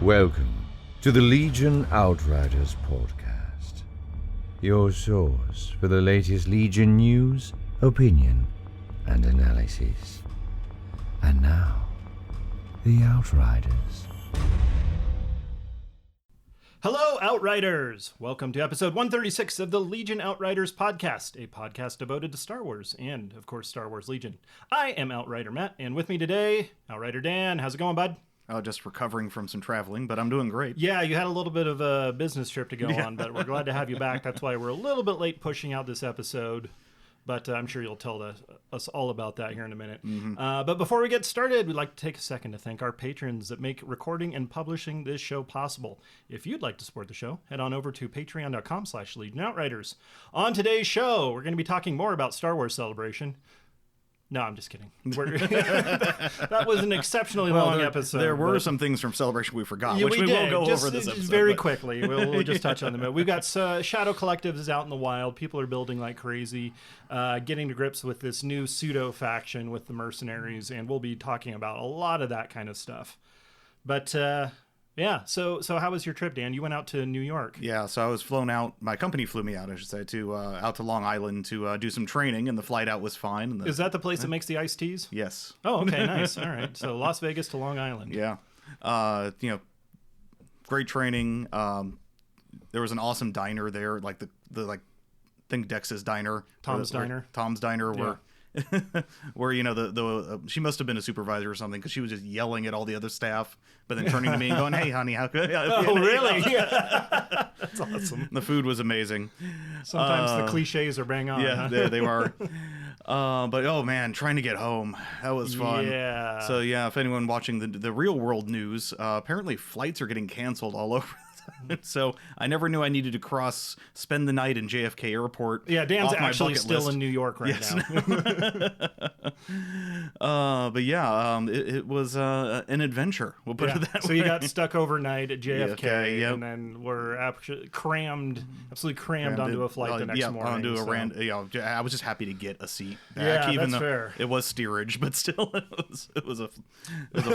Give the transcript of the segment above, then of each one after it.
Welcome to the Legion Outriders podcast, your source for the latest Legion news, opinion, and analysis. And now, the Outriders. Hello, Outriders! Welcome to episode 136 of the Legion Outriders podcast, a podcast devoted to Star Wars and, of course, Star Wars Legion. I am Outrider Matt, and with me today, Outrider Dan. How's it going, bud? Oh, just recovering from some traveling, but I'm doing great. Yeah, you had a little bit of a business trip to go on, but we're glad to have you back. That's why we're a little bit late pushing out this episode, but I'm sure you'll tell us all about that here in a minute. But before we get started, we'd like to take a second to thank our patrons that make recording and publishing this show possible. If you'd like to support the show, head on over to patreon.com/Legion Outriders. On today's show, we're going to be talking more about Star Wars Celebration. No, I'm just kidding. That was an exceptionally long episode. There were some things from Celebration we forgot, which we did. will go over this episode. Very quickly. We'll just touch on them. We've got Shadow Collectives out in the wild. People are building like crazy, getting to grips with this new pseudo-faction with the mercenaries, and we'll be talking about a lot of that kind of stuff. But... yeah, so how was your trip, Dan? You went out to New York. Yeah, so I was flown out. My company flew me out, I should say, to out to Long Island to do some training, and the flight out was fine. Is that the place that makes the iced teas? Yes. Oh, okay, nice. All right, so Las Vegas to Long Island. Yeah, great training. There was an awesome diner there, like the I think Dex's diner, Tom's Diner, where. Where she must have been a supervisor or something, because she was just yelling at all the other staff, but then turning to me and going, "Hey, honey, how could?" Oh, really? Yeah, that's awesome. The food was amazing. Sometimes the cliches are bang on. Yeah, huh? they were. But oh man, trying to get home, that was fun. Yeah. So yeah, if anyone watching the real world news, apparently flights are getting canceled all over. So I never knew I needed to spend the night in JFK Airport. Yeah, Dan's actually still in New York right now. But yeah, it was an adventure. We'll put it that way. So you got stuck overnight at JFK, yep. And then were absolutely crammed onto a flight the next morning. I was just happy to get a seat back, even though fair. It was steerage, but still, it was a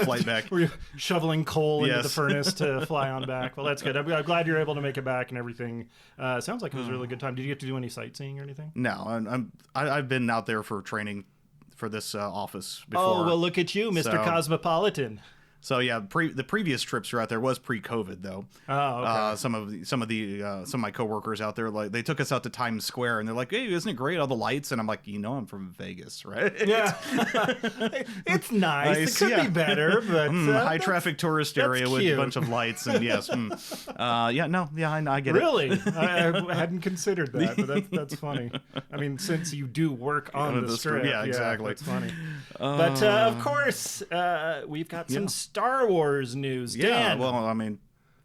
flight back. Were you shoveling coal into the furnace to fly on back? Well, that's good. I'm glad you're able to make it back and everything. Sounds like it was a really good time. Did you get to do any sightseeing or anything? No, I've been out there for training for this office before. Oh, well, look at you, Mr. Cosmopolitan. So yeah, the previous trips were out there was pre-COVID though. Oh, okay. Some of my coworkers out there, like, they took us out to Times Square and they're like, "Hey, isn't it great, all the lights?" And I'm like, I'm from Vegas, right? Yeah, it's nice. It could be better, but high traffic tourist area with a bunch of lights and yes, I get it. Really, I hadn't considered that, but that's funny. I mean, since you do work on the strip, yeah, exactly. That's funny. But of course, we've got some Star Wars news. Dan. Well, I mean,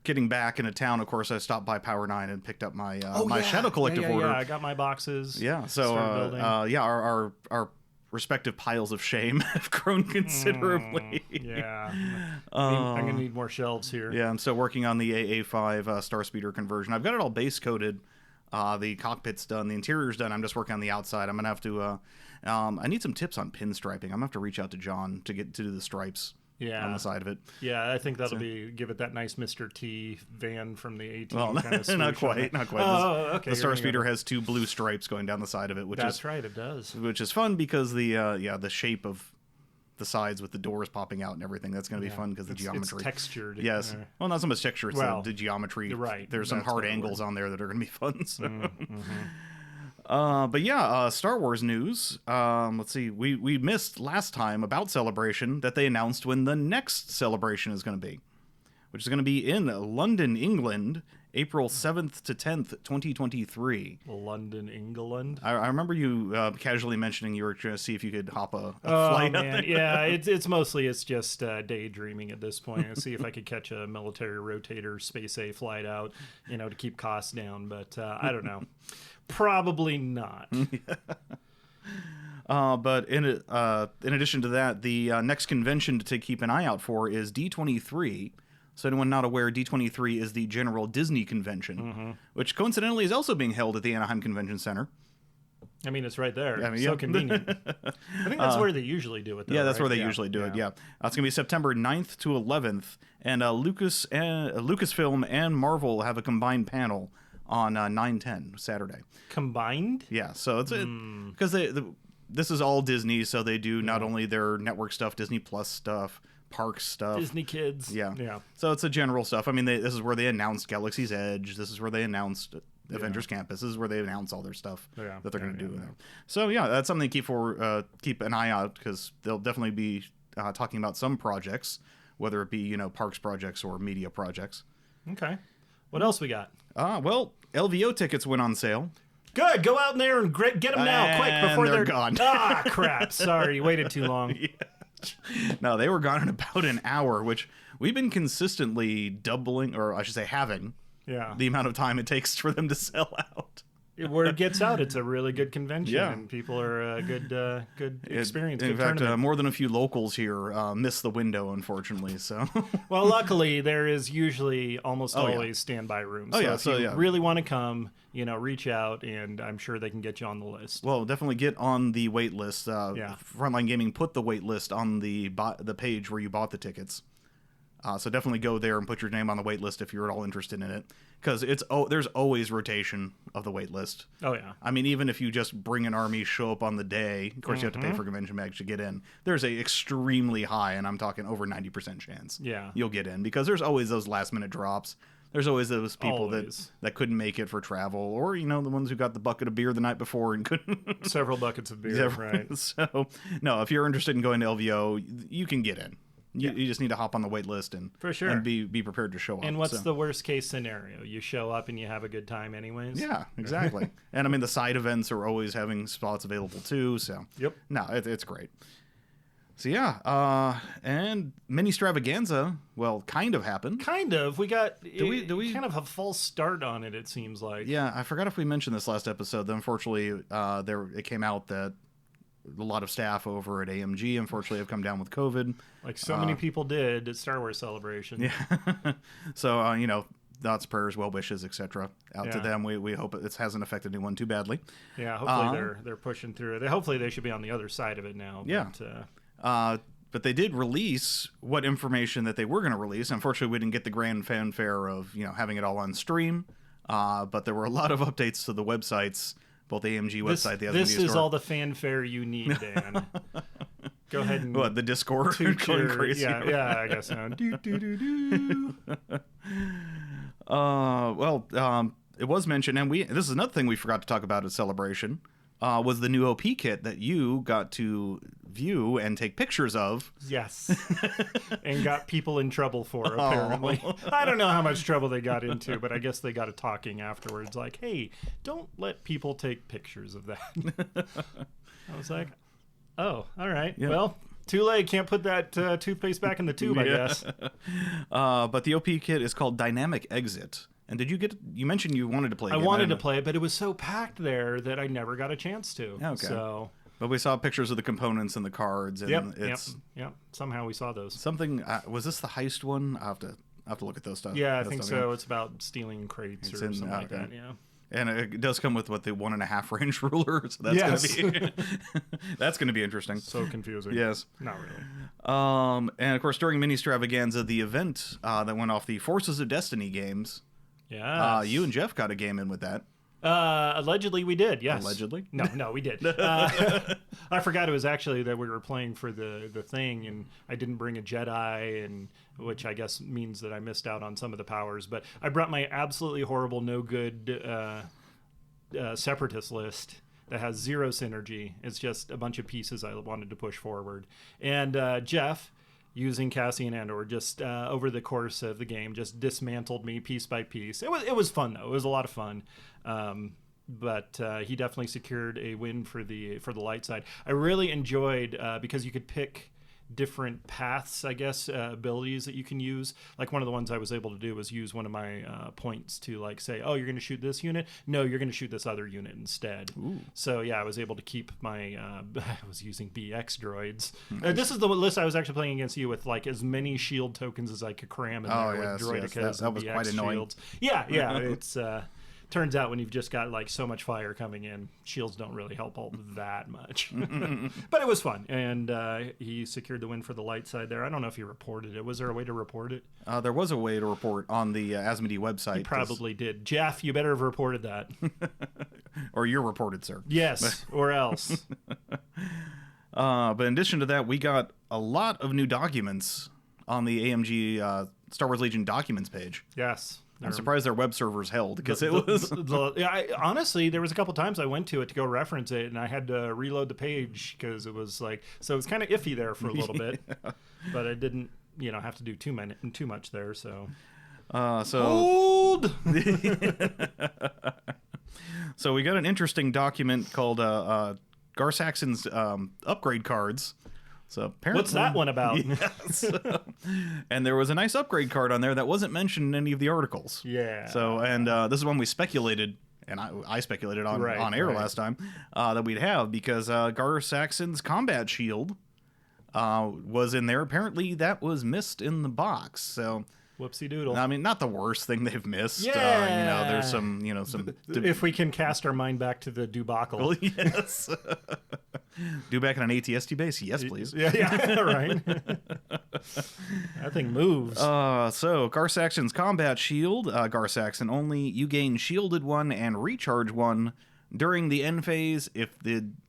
getting back into town, of course, I stopped by Power 9 and picked up my Shadow Collective order. Yeah, I got my boxes. Yeah, so our respective piles of shame have grown considerably. Yeah, I'm gonna need more shelves here. Yeah, I'm still working on the AA5 Star Speeder conversion. I've got it all base coated. The cockpit's done, the interior's done. I'm just working on the outside. I'm gonna have to. I need some tips on pinstriping. I'm gonna have to reach out to John to do the stripes. On the side of it. Yeah, I think that'll give it that nice Mr. T van from the 18 kind of not quite. Oh, okay. The Star Speeder has two blue stripes going down the side of it, That's right, it does. Which is fun because the shape of the sides with the doors popping out and everything, that's going to be fun because the geometry. It's textured. Yes. Well, not so much texture, it's the geometry. You're right. There's some hard angles on there that are going to be fun. So. But yeah, Star Wars news. Let's see. We missed last time about Celebration that they announced when the next Celebration is going to be, which is going to be in London, England, April 7th to 10th, 2023. London, England? I remember you casually mentioning you were trying to see if you could hop a flight man. out there. Yeah, it's just daydreaming at this point. And see if I could catch a military rotator Space A flight out, to keep costs down. But I don't know. Probably not. But in addition to that, the next convention to keep an eye out for is D23. So anyone not aware, D23 is the General Disney Convention, which coincidentally is also being held at the Anaheim Convention Center. I mean, it's right there. I mean, so yeah. convenient. I think that's where they usually do it, though, Yeah, that's right? where they usually do it. Yeah, it's gonna be September 9th to 11th, and Lucasfilm and Marvel have a combined panel on 9/10 Saturday. Combined? Yeah, so it's because this is all Disney, so they do not only their network stuff, Disney Plus stuff, park stuff, Disney Kids. Yeah. So it's a general stuff. I mean, this is where they announced Galaxy's Edge. This is where they announced Avengers Campus. This is where they announce all their stuff that they're going to do. So yeah, that's something to keep an eye out, because they'll definitely be talking about some projects, whether it be parks projects or media projects. Okay. What else we got? Well, LVO tickets went on sale. Good. Go out in there and get them now, quick, before they're gone. Ah, crap. Sorry, you waited too long. No, they were gone in about an hour, which we've been consistently doubling, or I should say having, the amount of time it takes for them to sell out. Word gets out, it's a really good convention, and people are a good experience. In good fact, tournament. more than a few locals here miss the window, unfortunately. So, well, luckily there is usually almost always standby rooms. So if you really want to come, reach out, and I'm sure they can get you on the list. Well, definitely get on the wait list. Frontline Gaming put the wait list on the page where you bought the tickets. So definitely go there and put your name on the wait list if you're at all interested in it, because there's always rotation of the wait list. Oh yeah. I mean, even if you just bring an army, show up on the day, of course you have to pay for convention bags to get in. There's a extremely high, and I'm talking over 90% chance. You'll get in, because there's always those last minute drops. There's always those people that couldn't make it for travel, or the ones who got the bucket of beer the night before and couldn't. Several buckets of beer, right? So no, if you're interested in going to LVO, you can get in. You just need to hop on the wait list and be prepared to show up. And what's the worst case scenario? You show up and you have a good time anyways? Yeah, exactly. And I mean, the side events are always having spots available too. So no, it's great. So yeah, and Ministravaganza, well, kind of happened. Kind of. We got do we kind of a false start on it, it seems like. Yeah, I forgot if we mentioned this last episode. Unfortunately, it came out that a lot of staff over at AMG, unfortunately, have come down with COVID. Like so many people did at Star Wars Celebration. Yeah. So, thoughts, prayers, well wishes, etc. out to them. We hope it hasn't affected anyone too badly. Yeah, hopefully they're pushing through it. Hopefully they should be on the other side of it now. Yeah. But they did release what information that they were going to release. Unfortunately, we didn't get the grand fanfare of, having it all on stream. But there were a lot of updates to the websites, both the AMG website, the other This media is store. all the fanfare you need, Dan. Go ahead and... What, the Discord going crazy? Yeah, I guess so. It was mentioned, and this is another thing we forgot to talk about at Celebration, was the new OP kit that you got to view and take pictures of. Yes. And got people in trouble for, apparently. I don't know how much trouble they got into, but I guess they got a talking afterwards, like, hey, don't let people take pictures of that. I was like, oh, all right. Yeah. Well, too late. Can't put that toothpaste back in the tube, I guess. But the OP kit is called Dynamic Exit. And you mentioned you wanted to play it. I wanted to play it, but it was so packed there that I never got a chance to. Okay. So... But we saw pictures of the components and the cards, and Yep. Somehow we saw those. Something was this the heist one? I have to look at those stuff. Yeah, I think so. It's about stealing crates or something like that. Yeah. And it does come with the 1.5 range ruler, so that's gonna be interesting. So confusing. Yes. Not really. And of course, during Ministravaganza, the event that went off the Forces of Destiny games. Yeah. You and Jeff got a game in with that. Allegedly we did, yes. Allegedly? No, we did. I forgot it was actually that we were playing for the thing, and I didn't bring a Jedi, and which I guess means that I missed out on some of the powers. But I brought my absolutely horrible, no good separatist list that has zero synergy. It's just a bunch of pieces I wanted to push forward. And Jeff, using Cassian Andor, just over the course of the game, just dismantled me piece by piece. It was fun though. It was a lot of fun. But he definitely secured a win for the light side. I really enjoyed because you could pick different paths, I guess, abilities that you can use. Like one of the ones I was able to do was use one of my points to like say, oh, you're going to shoot this unit? No, you're going to shoot this other unit instead. Ooh. So yeah, I was able to keep my, I was using BX droids. Nice. This is the list I was actually playing against you with, like as many shield tokens as I could cram in there with droidicas that was BX quite annoying. shields. Yeah, it's... turns out when you've just got like so much fire coming in, shields don't really help all that much. But it was fun, and he secured the win for the light side there. I don't know if he reported it. Was there a way to report it? There was a way to report on the Asmodee website. He probably did. Jeff, you better have reported that. Or you're reported, sir. Yes, or else. But in addition to that, we got a lot of new documents on the AMG Star Wars Legion documents page. Yes. I'm surprised their web servers held, because it was... honestly, there was a couple times I went to it to go reference it, and I had to reload the page because it was like... So it was kind of iffy there for a little bit. But I didn't, have to do too much there, so... Hold! So we got an interesting document called Gar Saxon's upgrade cards. So apparently, what's that one about? Yes. And there was a nice upgrade card on there that wasn't mentioned in any of the articles. Yeah. So, and this is one we speculated, and I speculated on air last time, that we'd have, because Gar Saxon's combat shield was in there. Apparently that was missed in the box. So... Whoopsie doodle. I mean, not the worst thing they've missed. Yeah. There's some, if we can cast our mind back to the debacle. Well, yes. Do back on an ATST base? Yes, please. Yeah, right. That thing moves. So, Gar Saxon's combat shield. Gar Saxon only. You gain shielded 1 and recharge 1 during the end phase. If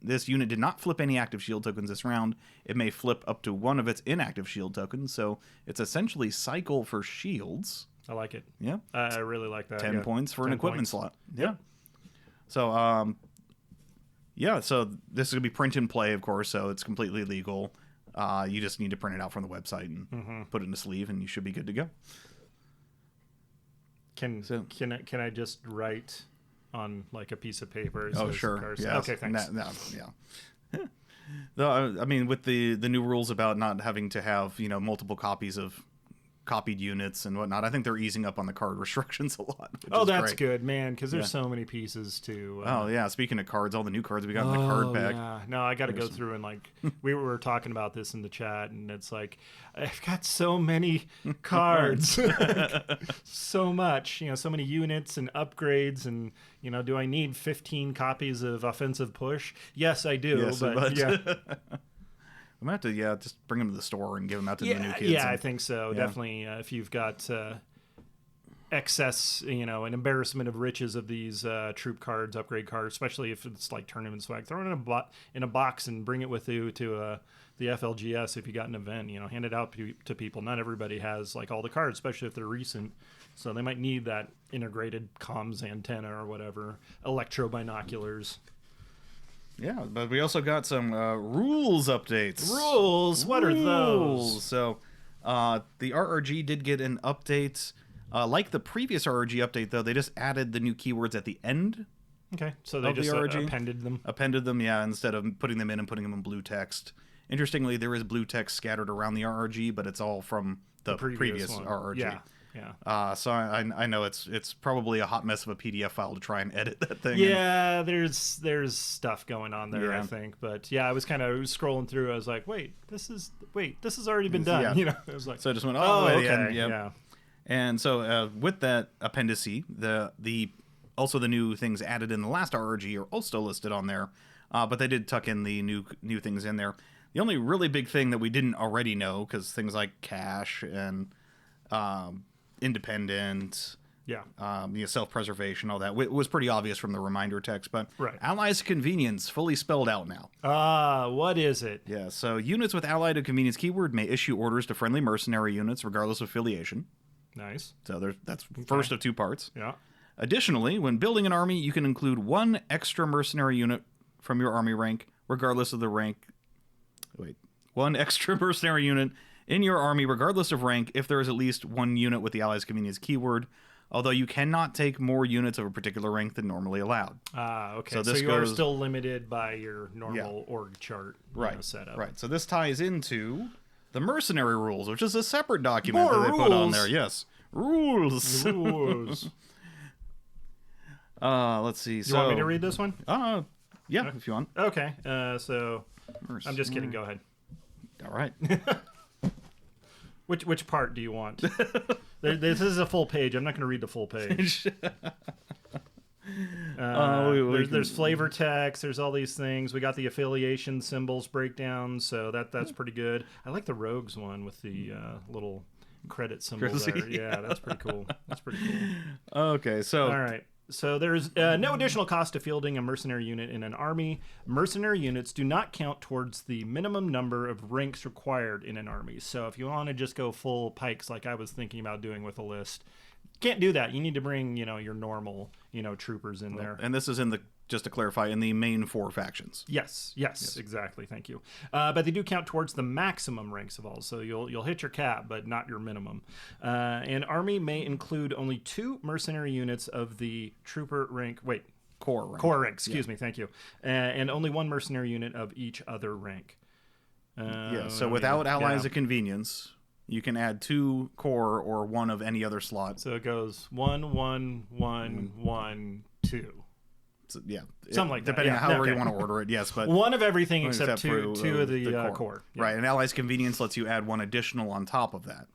this unit did not flip any active shield tokens this round, it may flip up to 1 of its inactive shield tokens. So it's essentially cycle for shields. I like it. Yeah. I really like that. 10 points for an equipment slot. Yeah. Yep. So, so this is going to be print and play, of course, so it's completely legal. You just need to print it out from the website and put it in a sleeve, and you should be good to go. Can I just write on like a piece of paper? Oh, sure. Yes. Okay, thanks. Yeah. Though, I mean, with the new rules about not having to have, multiple copies of copied units and whatnot, I think they're easing up on the card restrictions a lot. Oh, that's good, man, because there's so many pieces to... oh, yeah. Speaking of cards, all the new cards we got in the card pack. Yeah. No, I got to go through and, like, we were talking about this in the chat, and it's like, I've got so many cards. So much. So many units and upgrades, and, do I need 15 copies of Offensive Push? Yes, I do, yes, but yeah. We might have to, just bring them to the store and give them out to the new kids. Yeah, I think so. Yeah. Definitely, if you've got excess, an embarrassment of riches of these troop cards, upgrade cards, especially if it's like tournament swag, throw it in a box and bring it with you to the FLGS if you got an event. Hand it out to people. Not everybody has like all the cards, especially if they're recent. So they might need that integrated comms antenna or whatever, electro binoculars. Yeah, but we also got some rules updates. Rules? What are those? So, the RRG did get an update. Like the previous RRG update, though, they just added the new keywords at the end. Okay, so they just appended them? Appended them, yeah, instead of putting them in and putting them in blue text. Interestingly, there is blue text scattered around the RRG, but it's all from the previous RRG. Yeah. Yeah. So I know it's probably a hot mess of a PDF file to try and edit that thing. Yeah, there's stuff going on there, I think. But yeah, I was kind of scrolling through. I was like, this has already been done. Yeah. I was like, so I just went, oh, okay, end. Yeah. And so with that appendice, also the new things added in the last RRG are also listed on there, but they did tuck in the new things in there. The only really big thing that we didn't already know, because things like cash and independent, self-preservation, all that was pretty obvious from the reminder text, but Allies of Convenience fully spelled out now. What is it? Yeah, so units with Allied of Convenience keyword may issue orders to friendly mercenary units regardless of affiliation. Nice. So that's first of 2 parts. Yeah. Additionally, when building an army, you can include 1 extra mercenary unit from your army rank regardless of the rank. 1 extra mercenary unit in your army, regardless of rank, if there is at least 1 unit with the Allies' Convenience keyword, although you cannot take more units of a particular rank than normally allowed. Okay. So you are still limited by your normal org chart setup. Right. So this ties into the mercenary rules, which is a separate document that they put on there. Yes. Rules. Let's see. You want me to read this one? Yeah, if you want. Okay. So I'm just kidding. Go ahead. All right. Which part do you want? This is a full page. I'm not going to read the full page. There's flavor text. There's all these things. We got the affiliation symbols breakdown, so that's pretty good. I like the rogues one with the little credit symbol there. Yeah, that's pretty cool. That's pretty cool. Okay, so all right. So there's no additional cost to fielding a mercenary unit in an army. Mercenary units do not count towards the minimum number of ranks required in an army. So if you want to just go full pikes like I was thinking about doing with a list, can't do that. You need to bring, your normal, troopers in there. And this is just to clarify, in the main 4 factions. Yes, exactly. Thank you. But they do count towards the maximum ranks of all. So you'll hit your cap, but not your minimum. An army may include only 2 mercenary units of the trooper rank. Wait. Core rank. Core rank, excuse me. Thank you. And only 1 mercenary unit of each other rank. So without allies of convenience, you can add 2 core or 1 of any other slot. So it goes 1, 1, 1, 1, 2. So, something like that. Depending on however you want to order it, yes. But 1 of everything except two of the core. Yeah. Right, and allies convenience lets you add 1 additional on top of that.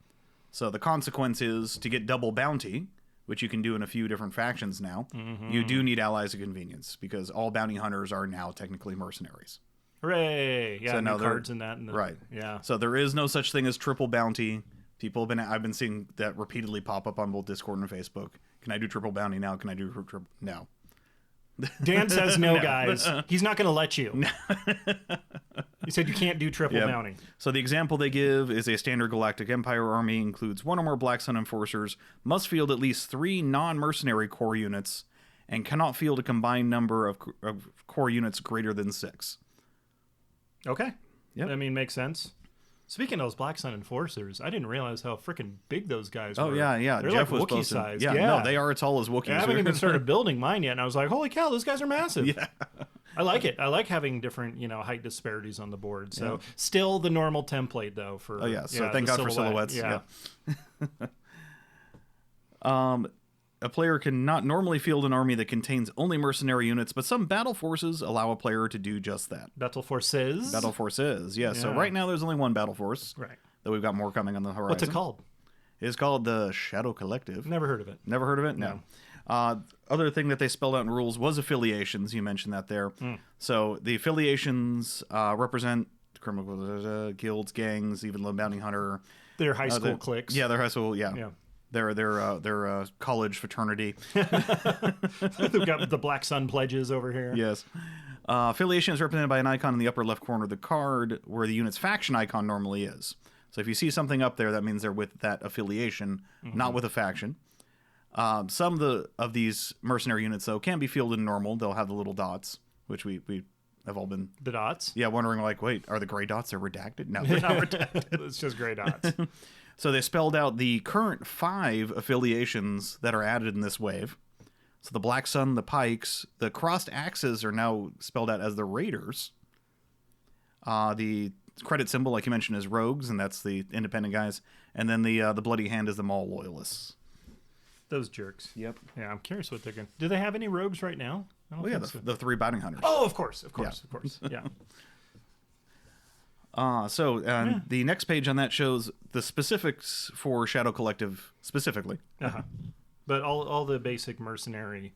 So the consequence is to get double bounty, which you can do in a few different factions now, you do need allies of convenience because all bounty hunters are now technically mercenaries. Hooray! Yeah, so no cards in that. Right. Yeah. So there is no such thing as triple bounty. I've been seeing that repeatedly pop up on both Discord and Facebook. Can I do triple bounty now? Can I do triple? No. Dan says no, guys. He's not going to let you. He said you can't do triple bounty. So the example they give is a standard Galactic Empire army includes 1 or more Black Sun Enforcers, must field at least 3 non-mercenary core units, and cannot field a combined number of core units greater than 6. Okay. Yep. I mean, makes sense. Speaking of those Black Sun Enforcers, I didn't realize how freaking big those guys were. Oh, yeah. They're Jeff like was Wookiee size. Yeah, no, they are as tall as Wookiees. I haven't even started building mine yet, and I was like, holy cow, those guys are massive. Yeah. I like it. I like having different, height disparities on the board. So still the normal template, though. For so thank God for silhouettes. Yeah. A player cannot normally field an army that contains only mercenary units, but some battle forces allow a player to do just that. Battle forces? Battle forces, yeah. So right now there's only 1 battle force. Right. Though we've got more coming on the horizon. What's it called? It's called the Shadow Collective. Never heard of it. Never heard of it? No. Other thing that they spelled out in rules was affiliations. You mentioned that there. So the affiliations represent criminal guilds, gangs, even low bounty hunter. They're high school cliques. Yeah, they're high school. Yeah. They're college fraternity. They've got the Black Sun pledges over here. Yes. Affiliation is represented by an icon in the upper left corner of the card where the unit's faction icon normally is. So if you see something up there, that means they're with that affiliation, not with a faction. Some of these mercenary units, though, can be fielded in normal. They'll have the little dots, which we have all been... The dots? Yeah, wondering, wait, are the gray dots are redacted? No, they're not redacted. It's just gray dots. So they spelled out the current 5 affiliations that are added in this wave. So the Black Sun, the Pikes, the crossed axes are now spelled out as the Raiders. The credit symbol, like you mentioned, is Rogues, and that's the independent guys. And then the Bloody Hand is the Maul Loyalists. Those jerks. Yep. Yeah, I'm curious what they're going to... Do they have any rogues right now? The 3 bounty hunters. Oh, of course. Yeah. The next page on that shows the specifics for Shadow Collective specifically. But all the basic mercenary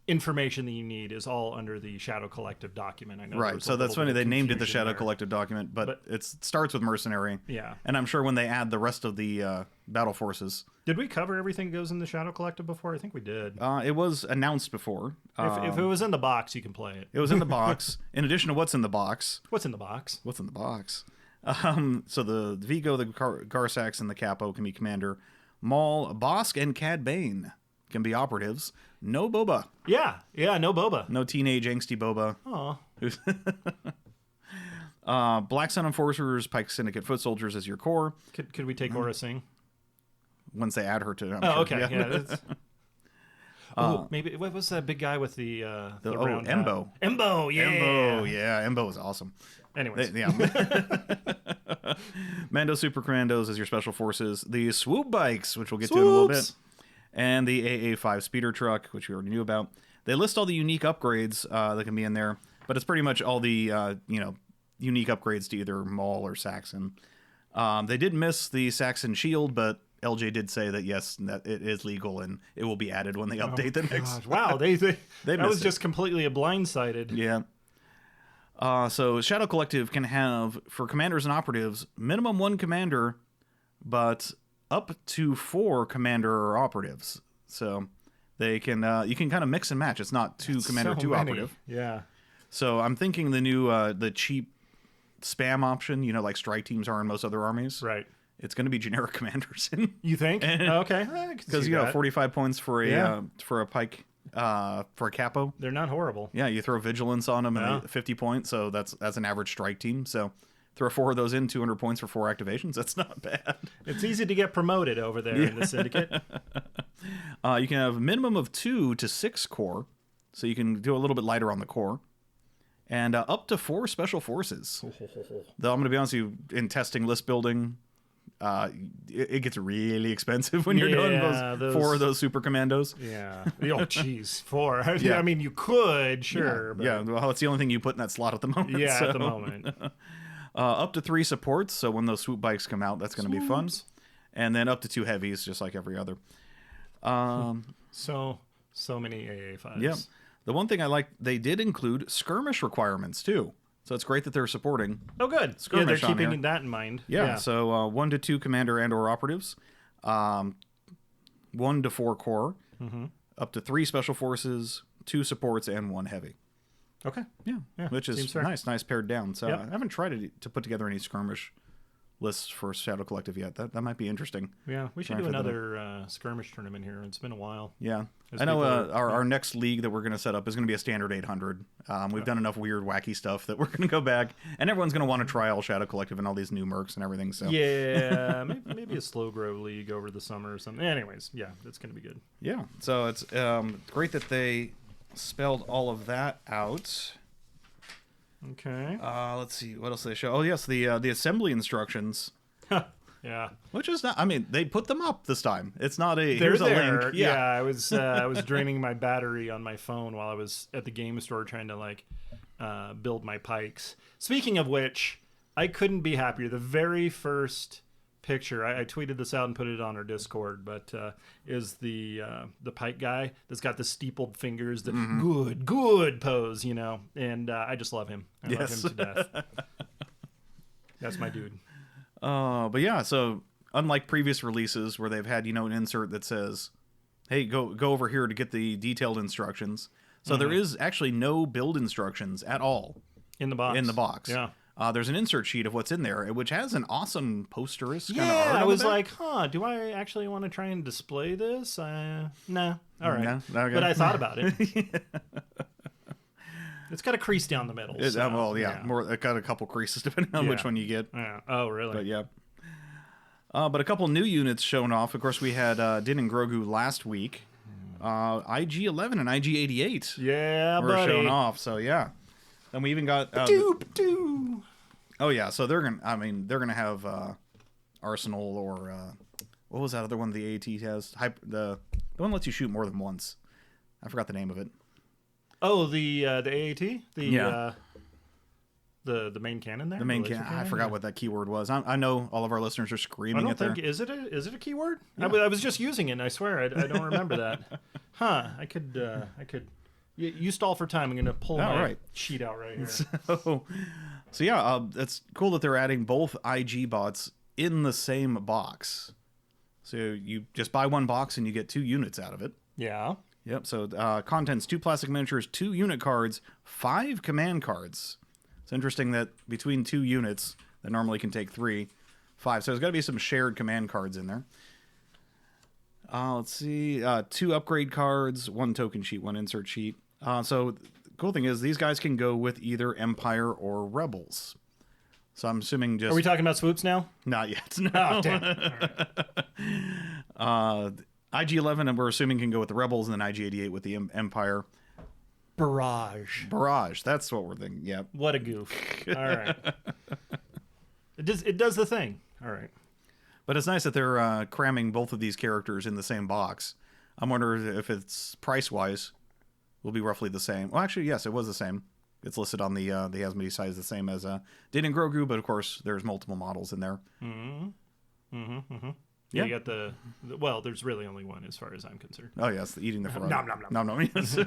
information that you need is all under the Shadow Collective document. I know. Right. So that's funny. They named it the Shadow Collective document, but it starts with mercenary. Yeah. And I'm sure when they add the rest of the battle forces. Did we cover everything that goes in the Shadow Collective before? I think we did. It was announced before. If it was in the box, you can play it. It was in the box. In addition to what's in the box. What's in the box? What's in the box? So the Vigo, the Garsax, and the Capo can be commander. Maul, Bosk, and Cad Bane can be operatives. No Boba. Yeah, no Boba. No teenage angsty Boba. Aw. Black Sun Enforcers, Pike Syndicate Foot Soldiers as your core. Could we take Aura Singh? Once they add her to them. Okay. Yeah. Maybe what was that big guy with the round Embo. Embo, yeah. Embo is awesome. Anyways. Mando Super Commandos as your special forces. The SWOOP bikes, which we'll get to in a little bit. And the AA5 speeder truck, which we already knew about. They list all the unique upgrades that can be in there, but it's pretty much all the unique upgrades to either Maul or Saxon. They did miss the Saxon shield, but LJ did say that yes, that it is legal and it will be added when they update the next. Gosh, wow, they that was missed just completely a blindsided. Yeah. So Shadow Collective can have, for commanders and operatives, minimum 1 commander, but up to 4 commander or operatives. So they can you can kind of mix and match. It's not 2 commander, so 2 many. operative. Yeah. So I'm thinking the new the cheap spam option, like strike teams are in most other armies. Right. It's going to be generic commanders. You think? Okay. Because 45 points for a pike. For a capo, they're not horrible. Yeah, you throw vigilance on them and 50 points, so that's an average strike team. So throw 4 of those in, 200 points for 4 activations. That's not bad. It's easy to get promoted over there in the syndicate. You can have a minimum of 2 to 6 core, so you can do a little bit lighter on the core, and up to 4 special forces. Though I'm going to be honest with you, in testing list building, it gets really expensive when you're doing those 4 of those super commandos. Yeah. Oh, jeez, 4. I mean, you could, sure. Yeah. But... Well, it's the only thing you put in that slot at the moment. Yeah, at the moment. Up to 3 supports, so when those swoop bikes come out, that's going to be fun. And then up to 2 heavies, just like every other. So many AA5s. Yeah. The one thing I like, they did include skirmish requirements, too. So it's great that they're supporting. Oh, good. Skirmish they're keeping here. that in mind. Yeah. So 1 to 2 commander and or operatives, 1 to 4 core, up to 3 special forces, 2 supports, and 1 heavy. Okay. Yeah. Which is nice pared down. So I haven't tried to put together any skirmish lists for Shadow Collective yet. That might be interesting. Yeah, we should do another skirmish tournament here. It's been a while. Yeah. I know our next league that we're going to set up is going to be a standard 800. We've done enough weird, wacky stuff that we're going to go back, and everyone's going to want to try all Shadow Collective and all these new mercs and everything. So yeah, maybe a slow grow league over the summer or something. Anyways, yeah, it's going to be good. Yeah, so it's great that they spelled all of that out. Okay. Let's see, what else did they show? Oh yes, the assembly instructions. Yeah. Which is not. I mean, they put them up this time. It's not a. They're here's there. a link. Yeah. I was draining my battery on my phone while I was at the game store trying to build my pikes. Speaking of which, I couldn't be happier. The very first picture, I tweeted this out and put it on our Discord, but is the pike guy that's got the steepled fingers, the good pose, and I just love him. I love him to death. That's my dude. But yeah, so unlike previous releases where they've had, an insert that says, hey, go over here to get the detailed instructions. So there is actually no build instructions at all. In the box. Yeah. There's an insert sheet of what's in there, which has an awesome poster-esque kind of Yeah, art. I was like, do I actually want to try and display this? Nah. All right. No? Okay. But I thought about it. It's got a crease down the middle. It got a couple creases depending on which one you get. Yeah. Oh, really? But yeah. But a couple new units shown off. Of course, we had Din and Grogu last week. IG-11 and IG-88 were shown off. So yeah. And we even got oh yeah, so they're gonna have Arsenal or what was that other one the AT has? The one that lets you shoot more than once. I forgot the name of it. Oh, the AAT? The main cannon there? The main cannon. I forgot what that keyword was. I know all of our listeners are screaming at there. Is it a keyword? Yeah. I was just using it, and I swear I don't remember that. Huh. I could you stall for time. I'm going to pull my sheet out right here. So yeah, it's cool that they're adding both IG bots in the same box. So you just buy one box and you get 2 units out of it. Yeah. Yep. So contents: 2 plastic miniatures, 2 unit cards, 5 command cards. It's interesting that between 2 units that normally can take 3, 5. So there's got to be some shared command cards in there. Let's see. 2 upgrade cards, 1 token sheet, 1 insert sheet. So the cool thing is these guys can go with either Empire or Rebels. So I'm assuming just... Are we talking about swoops now? Not yet. No. Oh, damn. All right. IG-11, and we're assuming can go with the Rebels, and then IG-88 with the Empire. Barrage. That's what we're thinking. Yep. What a goof. All right. It does the thing. All right. But it's nice that they're cramming both of these characters in the same box. I'm wondering if it's price-wise will be roughly the same. Well, actually, yes, it was the same. It's listed on the Asmodee side as the same as Din and Grogu, but of course there's multiple models in there. Yeah, you got the well, there's really only one as far as I'm concerned. Oh, yes, eating the frog. Nom, nom, nom. Nom, nom, yes.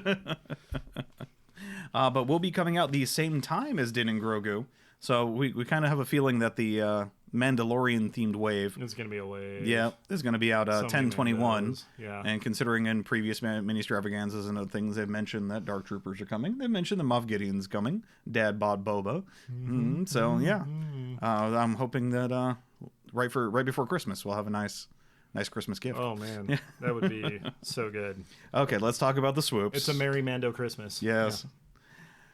But we'll be coming out the same time as Din and Grogu. So we kind of have a feeling that the Mandalorian-themed wave... It's going to be a wave. Yeah, it's going to be out 10/21. Yeah. And considering in previous Ministravaganzas and other things, they've mentioned that Dark Troopers are coming. They've mentioned the Moff Gideon's coming. Dad bod Boba. So, yeah. I'm hoping that right before Christmas, we'll have a nice Christmas gift. Oh, man. That would be so good. Okay, let's talk about the swoops. It's a Merry Mando Christmas. Yes. Yeah.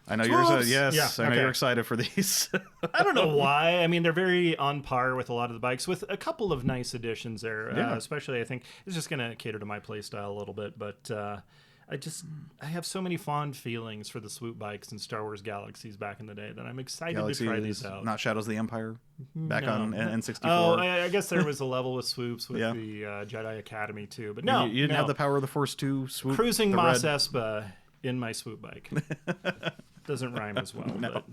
I know Swoops! I know you're excited for these. I don't know why. I mean, they're very on par with a lot of the bikes, with a couple of nice additions there. Yeah. Especially, I think it's just going to cater to my play style a little bit. But I have so many fond feelings for the swoop bikes in Star Wars Galaxies back in the day that I'm excited to try these out. Not Shadows of the Empire back on N64. Oh, I guess there was a level with swoops with the Jedi Academy too. But no, you didn't have the Power of the Force 2 swoop. Cruising Mos Espa in my swoop bike. Doesn't rhyme as well. No.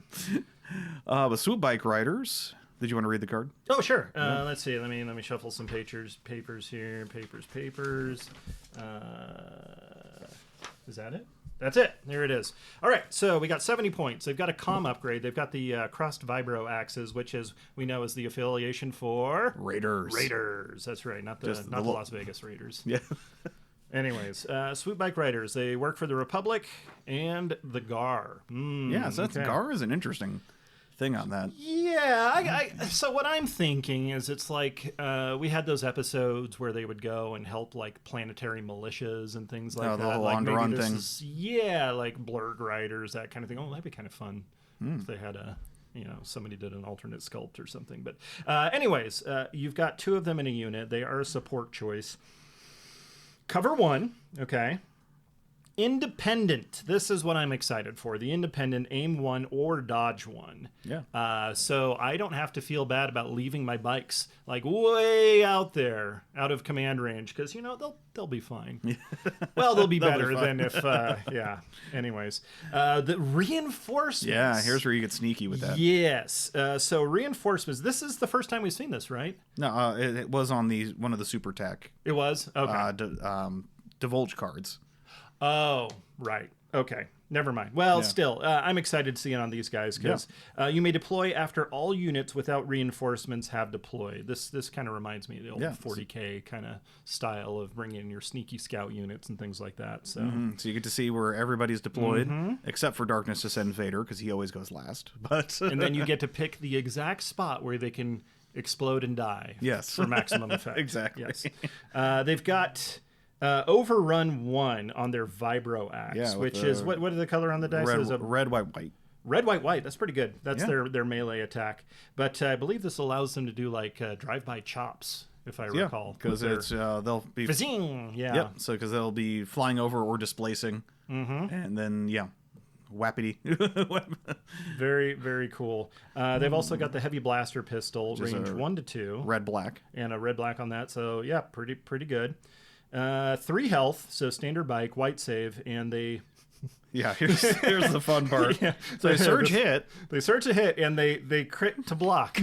But swoop bike riders. Did you want to read the card? Oh, sure. Let's see. Let me shuffle some papers here. Papers. Is that it? That's it. There it is. All right. So we got 70 points. They've got a comm upgrade. They've got the crossed vibro axes, which is we know is the affiliation for Raiders. That's right. Not the Las Vegas Raiders. Yeah. Anyways, swoop bike riders. They work for the Republic and the GAR. Yeah, so GAR is an interesting thing on that. Yeah, so what I'm thinking is it's like we had those episodes where they would go and help like planetary militias and things like that. The whole like on-run thing. Like Blurg riders, that kind of thing. Oh, that'd be kind of fun if they had somebody did an alternate sculpt or something. But anyways, you've got two of them in a unit. They are a support choice. Cover 1, okay. Independent. This is what I'm excited for. The independent, aim 1 or dodge 1. Yeah. So I don't have to feel bad about leaving my bikes like way out there, out of command range, because they'll be fine. Well, they'll be better than if Anyways, the reinforcements. Yeah, here's where you get sneaky with that. Yes. So reinforcements. This is the first time we've seen this, right? No, it was on one of the Super Tech. It was? Okay. Divulge cards. Oh, right. Okay. Never mind. Well, still, I'm excited to see it on these guys because you may deploy after all units without reinforcements have deployed. This kind of reminds me of the old 40K kind of style of bringing in your sneaky scout units and things like that. So, so you get to see where everybody's deployed, except for Darkness Descend Vader because he always goes last. But and then you get to pick the exact spot where they can explode and die. Yes. For maximum effect. Exactly. Yes. They've got Overrun 1 on their Vibro Axe, which is what is the color on the dice? Red, white, white. Red, white, white. That's pretty good. That's their melee attack. But I believe this allows them to do like drive-by chops, if I recall. Because it's they'll be Fazing! Yeah. Yep. So because they'll be flying over or displacing, and then whappity. Very, very cool. They've also got the heavy blaster pistol, range 1 to 2, red black, and a red black on that. So yeah, pretty good. 3 health, so standard bike, white save, and they... Yeah, here's the fun part. Yeah. So they surge hit. They surge a hit, and they crit to block.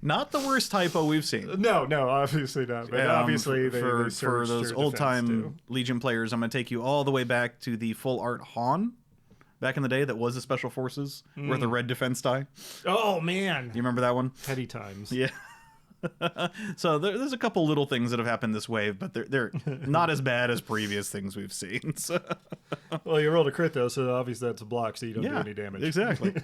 Not the worst typo we've seen. No, obviously not. But obviously, for those old-time Legion players, I'm going to take you all the way back to the full art Han. Back in the day, that was the Special Forces with the red defense die. Oh, man. You remember that one? Petty times. Yeah. So there's a couple little things that have happened this wave, but they're not as bad as previous things we've seen. So. Well, you rolled a crit, though, so obviously that's a block, so you don't do any damage. Exactly.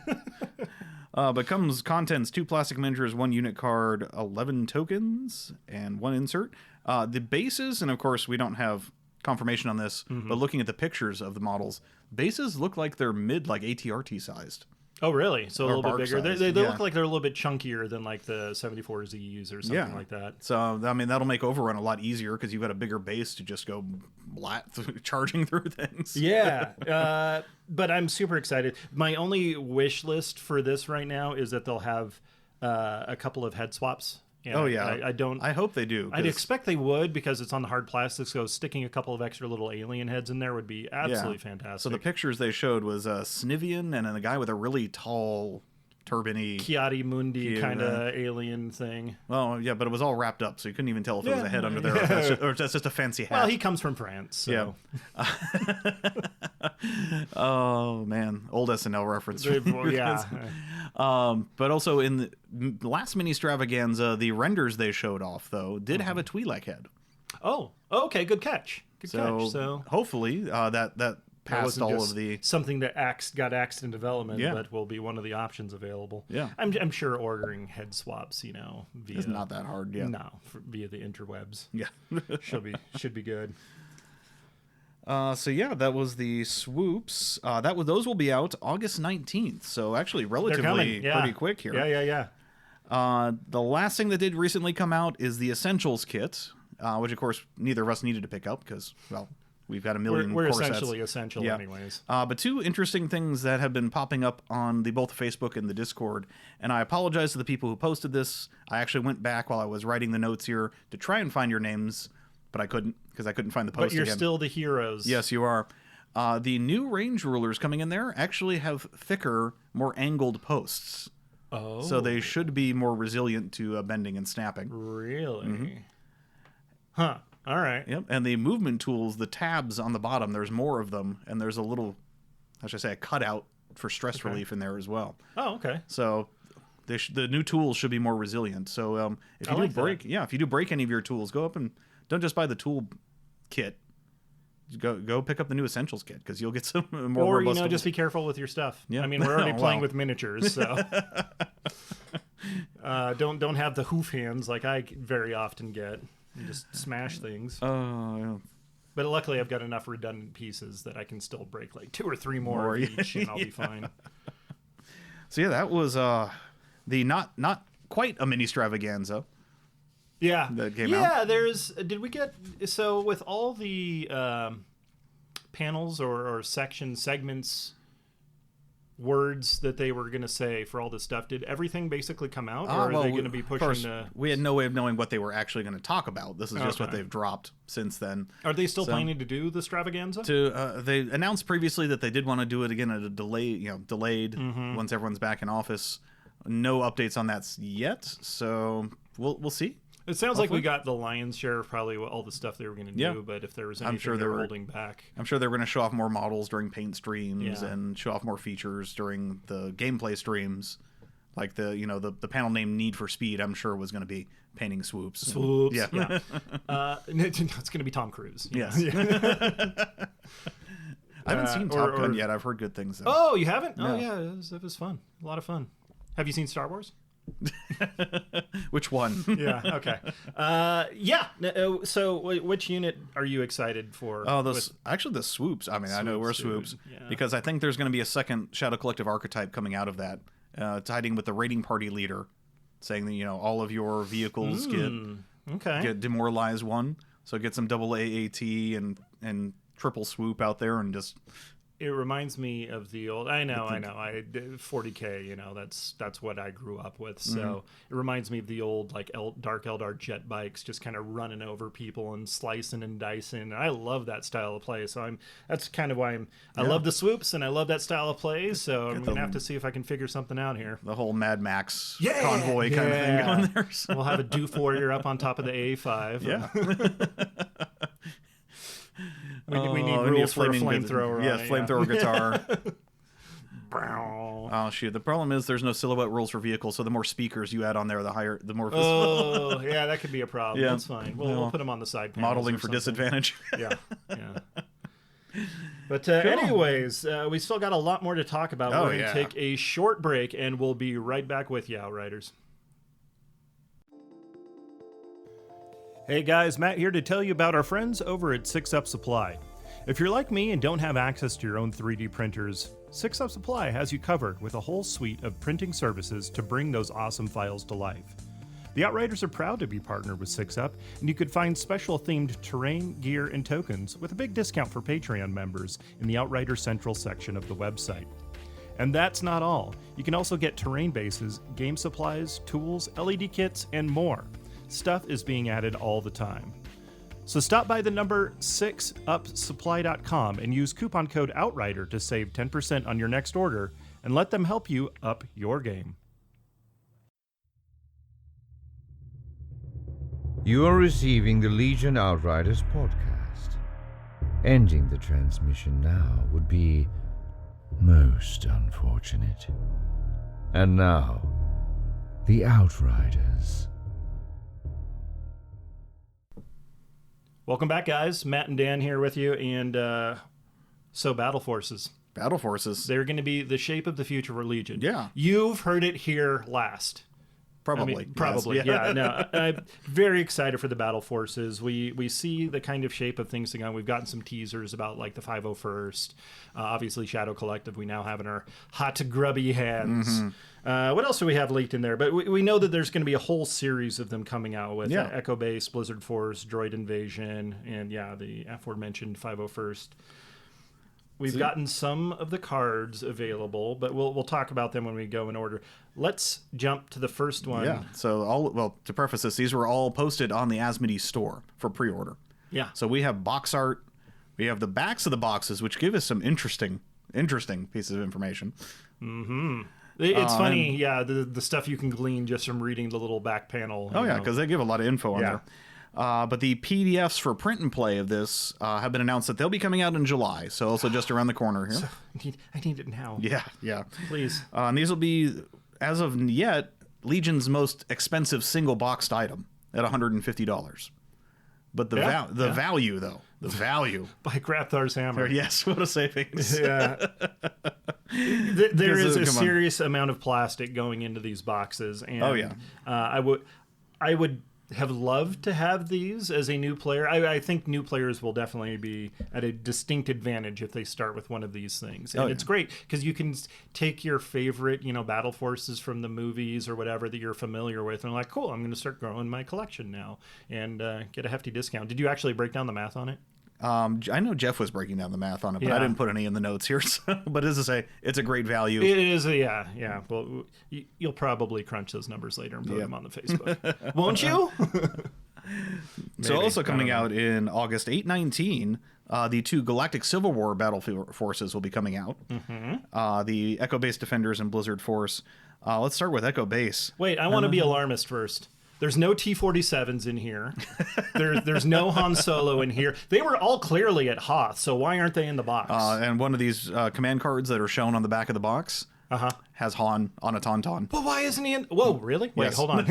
But comes contents: 2 plastic miniatures, 1 unit card, 11 tokens, and 1 insert. The bases, and of course we don't have confirmation on this, but looking at the pictures of the models, bases look like they're like ATRT sized. Oh, really? So a little bit bigger. They look like they're a little bit chunkier than like the 74Zs or something like that. So, I mean, that'll make Overrun a lot easier because you've got a bigger base to just go charging through things. Yeah. But I'm super excited. My only wish list for this right now is that they'll have a couple of head swaps. And I hope they do. I'd expect they would because it's on the hard plastic, so sticking a couple of extra little alien heads in there would be absolutely fantastic. So the pictures they showed was a Snivian and then a guy with a really tall turban-y. Kiadi Mundi Yeah. kind of alien thing. Well, yeah, but it was all wrapped up, so you couldn't even tell if it was a head under there or if that's just a fancy hat. Well, he comes from France, so. Yeah. Oh, man. Old SNL reference. Yeah. But also in the last Ministravaganza, the renders they showed off, though, did have a Twi'lek head. Oh, okay, good catch. Good catch. So hopefully that passed wasn't all just of the... something that got axed in development, Yeah. but will be one of the options available. Yeah. I'm sure ordering head swaps, via It's not that hard, yeah. via the interwebs. Yeah. should be good. So yeah, that was the swoops. Those will be out August 19th. So actually relatively pretty quick here. Yeah. The last thing that did recently come out is the Essentials kit, which of course neither of us needed to pick up because, well, we've got a million We're core essentially sets. essential anyways. But two interesting things that have been popping up on both Facebook and the Discord, and I apologize to the people who posted this. I actually went back while I was writing the notes here to try and find your names, but I couldn't because I couldn't find the post But you're again. still the heroes. Yes, you are. The new range rulers coming in there actually have thicker, more angled posts. Oh. So they should be more resilient to bending and snapping. Really? Huh. All right. Yep. And the movement tools, the tabs on the bottom, there's more of them, and there's a little, how should I say, a cutout for stress relief in there as well. Oh, okay. So the new tools should be more resilient. So if you if you do break any of your tools, go up and don't just buy the tool kit. Go pick up the new Essentials kit because you'll get some more Or robust tools. just be careful with your stuff. Yeah. I mean, we're already playing Wow. with miniatures, so don't have the hoof hands like I very often get. And just smash things. Yeah. But luckily, I've got enough redundant pieces that I can still break like 2 or 3 more of each, and I'll be fine. So yeah, that was the not quite a Ministravaganza. Yeah. That came out. Did we get so with all the panels or segments, words that they were going to say for all this stuff? Did everything basically come out, or are they going to be pushing? We had no way of knowing what they were actually going to talk about. This is just what they've dropped since then. Are they still planning to do the Stravaganza? They announced previously that they did want to do it again at a delayed once everyone's back in office. No updates on that yet, so we'll see. It sounds like we got the lion's share of probably all the stuff they were going to do, but if there was anything they were holding back. I'm sure they were going to show off more models during paint streams Yeah. and show off more features during the gameplay streams. Like the panel name Need for Speed, I'm sure was going to be painting swoops. Swoops. Yeah. It's going to be Tom Cruise. Yes. I haven't seen Top Gun yet. I've heard good things, though. Oh, you haven't? No. Oh, yeah. It was fun. A lot of fun. Have you seen Star Wars? Which one? Yeah. Okay. So, which unit are you excited for? Oh, actually the swoops. I mean, I know we're swoops because I think there's going to be a second Shadow Collective archetype coming out of that, tiding with the raiding party leader, saying that all of your vehicles get demoralized one, so get some double AAT and triple swoop out there and just. It reminds me of the old. I know. 40K. That's what I grew up with. So it reminds me of the old Dark Eldar jet bikes, just kind of running over people and slicing and dicing. And I love that style of play. So that's kind of why I love the swoops and I love that style of play. So I'm gonna have to see if I can figure something out here. The whole Mad Max convoy kind of thing going there. So. We'll have a Doof Warrior up on top of the A5. Yeah. We need rules for a flamethrower. Yes, flamethrower guitar. Oh shoot! The problem is there's no silhouette rules for vehicles, so the more speakers you add on there, the more. Oh, yeah, that could be a problem. Yeah. That's fine. We'll put them on the side panels. Modeling for disadvantage. Yeah. But anyways, we still got a lot more to talk about. We're going to take a short break, and we'll be right back with you, Outriders. Hey guys, Matt here to tell you about our friends over at 6UP Supply. If you're like me and don't have access to your own 3D printers, 6UP Supply has you covered with a whole suite of printing services to bring those awesome files to life. The Outriders are proud to be partnered with 6UP, and you could find special themed terrain, gear, and tokens with a big discount for Patreon members in the Outrider Central section of the website. And that's not all. You can also get terrain bases, game supplies, tools, LED kits, and more. Stuff is being added all the time. So stop by the number 6upsupply.com and use coupon code OUTRIDER to save 10% on your next order and let them help you up your game. You are receiving the Legion Outriders podcast. Ending the transmission now would be most unfortunate. And now, the Outriders. Welcome back, guys. Matt and Dan here with you, and so Battle Forces. Battle Forces. They're going to be the shape of the future for Legion. Yeah. You've heard it here last. Probably. Probably. Yes. Yeah. No, I'm very excited for the Battle Forces. We see the kind of shape of things to come. We've gotten some teasers about like the 501st. Obviously, Shadow Collective we now have in our hot, grubby hands. What else do we have leaked in there? But we know that there's going to be a whole series of them coming out with Echo Base, Blizzard Force, Droid Invasion, and the aforementioned 501st. We've gotten some of the cards available, but we'll talk about them when we go in order. Let's jump to the first one. Yeah. So to preface this, these were all posted on the Asmodee store for pre-order. Yeah. So we have box art. We have the backs of the boxes, which give us some interesting pieces of information. Mm-hmm. It's funny, the stuff you can glean just from reading the little back panel. Oh, yeah, because they give a lot of info on there. But the PDFs for print and play of this have been announced that they'll be coming out in July, so also just around the corner here. So I need it now. Yeah. Please. And these will be, as of yet, Legion's most expensive single-boxed item at $150. But the value, though, the value. By Grapthar's hammer. Yes, what a savings. Yeah. There is a serious amount of plastic going into these boxes. And, I would have loved to have these as a new player. I think new players will definitely be at a distinct advantage if they start with one of these things. And it's great because you can take your favorite, battle forces from the movies or whatever that you're familiar with and like, cool, I'm going to start growing my collection now and get a hefty discount. Did you actually break down the math on it? I know Jeff was breaking down the math on it, but I didn't put any in the notes here. So, but as I say, it's a great value. It is, yeah. Well, you'll probably crunch those numbers later and put them on the Facebook, won't you? So also coming out in August 8/19, the 2 Galactic Civil War battle forces will be coming out. The Echo Base Defenders and Blizzard Force. Let's start with Echo Base. Wait, I want to be alarmist first. There's no T-47s in here. There's no Han Solo in here. They were all clearly at Hoth, so why aren't they in the box? And one of these command cards that are shown on the back of the box has Han on a Tauntaun. Well, why isn't he in? Whoa, really? Wait, hold on.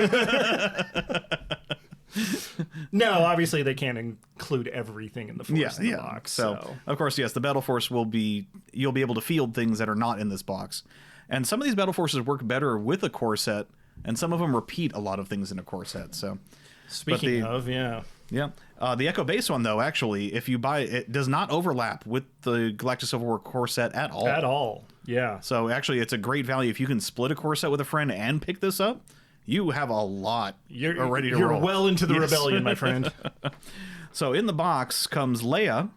No, obviously they can't include everything in the Force in the box. So, of course, yes, the Battle Force you'll be able to field things that are not in this box. And some of these Battle Forces work better with a core set, and some of them repeat a lot of things in a core set. So, speaking of, the Echo Base one, though, actually, if you buy it, does not overlap with the Galactic Civil War core set at all. At all, yeah. So, actually, it's a great value. If you can split a core set with a friend and pick this up, you have a lot ready to roll. You're well into the rebellion, my friend. So, in the box comes Leia,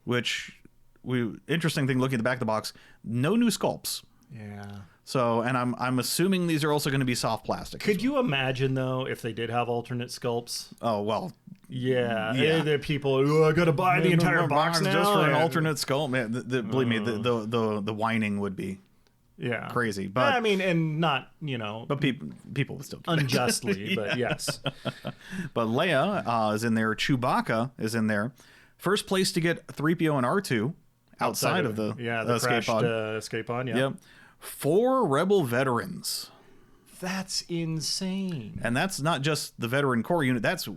which, interesting thing looking at the back of the box, no new sculpts. Yeah. So, and I'm assuming these are also going to be soft plastic. Could you imagine, though, if they did have alternate sculpts? Oh, well. Yeah. The people, I got to buy the entire box now. Just for an alternate sculpt. Man, believe me, the whining would be crazy. But I mean, and not, But people would still do unjustly, but yes. But Leia is in there. Chewbacca is in there. First place to get 3PO and R2 outside of the escape pod. Escape pod, yeah. Yep. 4 Rebel veterans. That's insane. And that's not just the veteran core unit. That's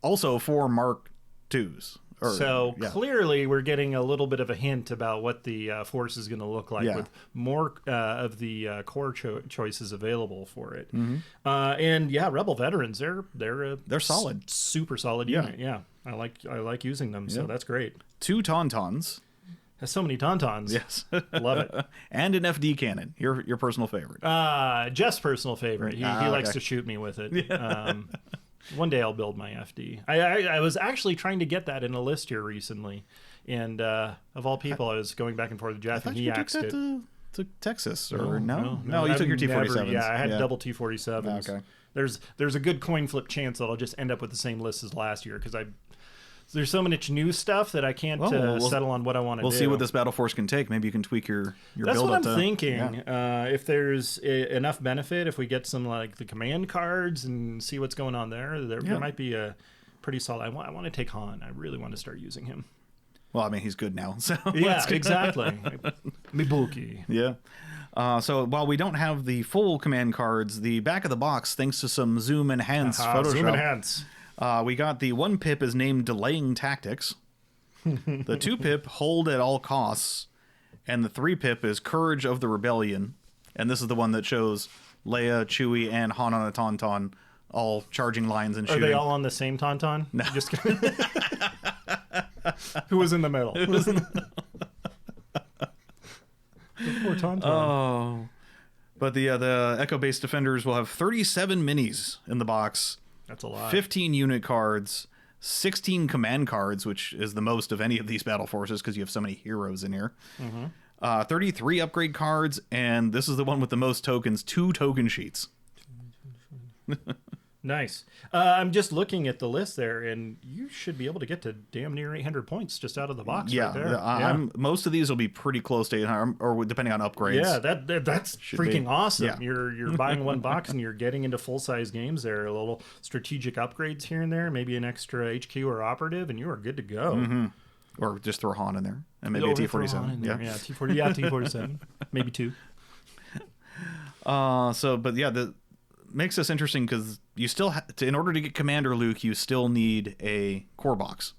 also 4 Mark IIs. Clearly we're getting a little bit of a hint about what the force is going to look like with more of the core choices available for it. And Rebel veterans, they're solid. Super solid unit. Yeah. I like using them, so that's great. 2 Tauntauns. Has so many Tauntauns. Yes. Love it. And an FD cannon. Your personal favorite. Jeff's personal favorite. He likes to shoot me with it. One day I'll build my FD. I was actually trying to get that in a list here recently. And of all people, I was going back and forth with Jeff, and he axed it. To Texas, or no, you took your T-47s. Yeah, I had double T-47s. Okay. There's a good coin flip chance that I'll just end up with the same list as last year, because I there's so much new stuff that I can't settle on what I want to do. We'll see what this battle force can take. Maybe you can tweak your That's build what up I'm thinking. Yeah. If there's enough benefit, if we get some like the command cards and see what's going on there might be a pretty solid. I want to take Han. I really want to start using him. Well, I mean, he's good now. So yeah, exactly. Mibuki. Yeah. So while we don't have the full command cards, the back of the box, thanks to some zoom enhance Photoshop. Zoom enhance. We got the 1 pip is named Delaying Tactics. The 2 pip, Hold at All Costs. And the 3 pip is Courage of the Rebellion. And this is the one that shows Leia, Chewie, and Han on a Tauntaun all charging lines and shooting. Are they all on the same Tauntaun? No. Just kidding. Who was in the middle? Who was in the poor Tauntaun. Oh. But the Echo-based defenders will have 37 minis in the box. That's a lot. 15 unit cards, 16 command cards, which is the most of any of these battle forces because you have so many heroes in here. 33 upgrade cards, and this is the one with the most tokens, 2 token sheets. Nice. I'm just looking at the list there, and you should be able to get to damn near 800 points just out of the box right there. Most of these will be pretty close to 800, or depending on upgrades. Yeah, that's freaking awesome. Yeah. You're buying one box and you're getting into full-size games there. A little strategic upgrades here and there, maybe an extra HQ or operative, and you are good to go. Mm-hmm. Or just throw Han in there, and maybe a T-47. T-47. Maybe 2. That makes this interesting because you still in order to get Commander Luke, you still need a core box.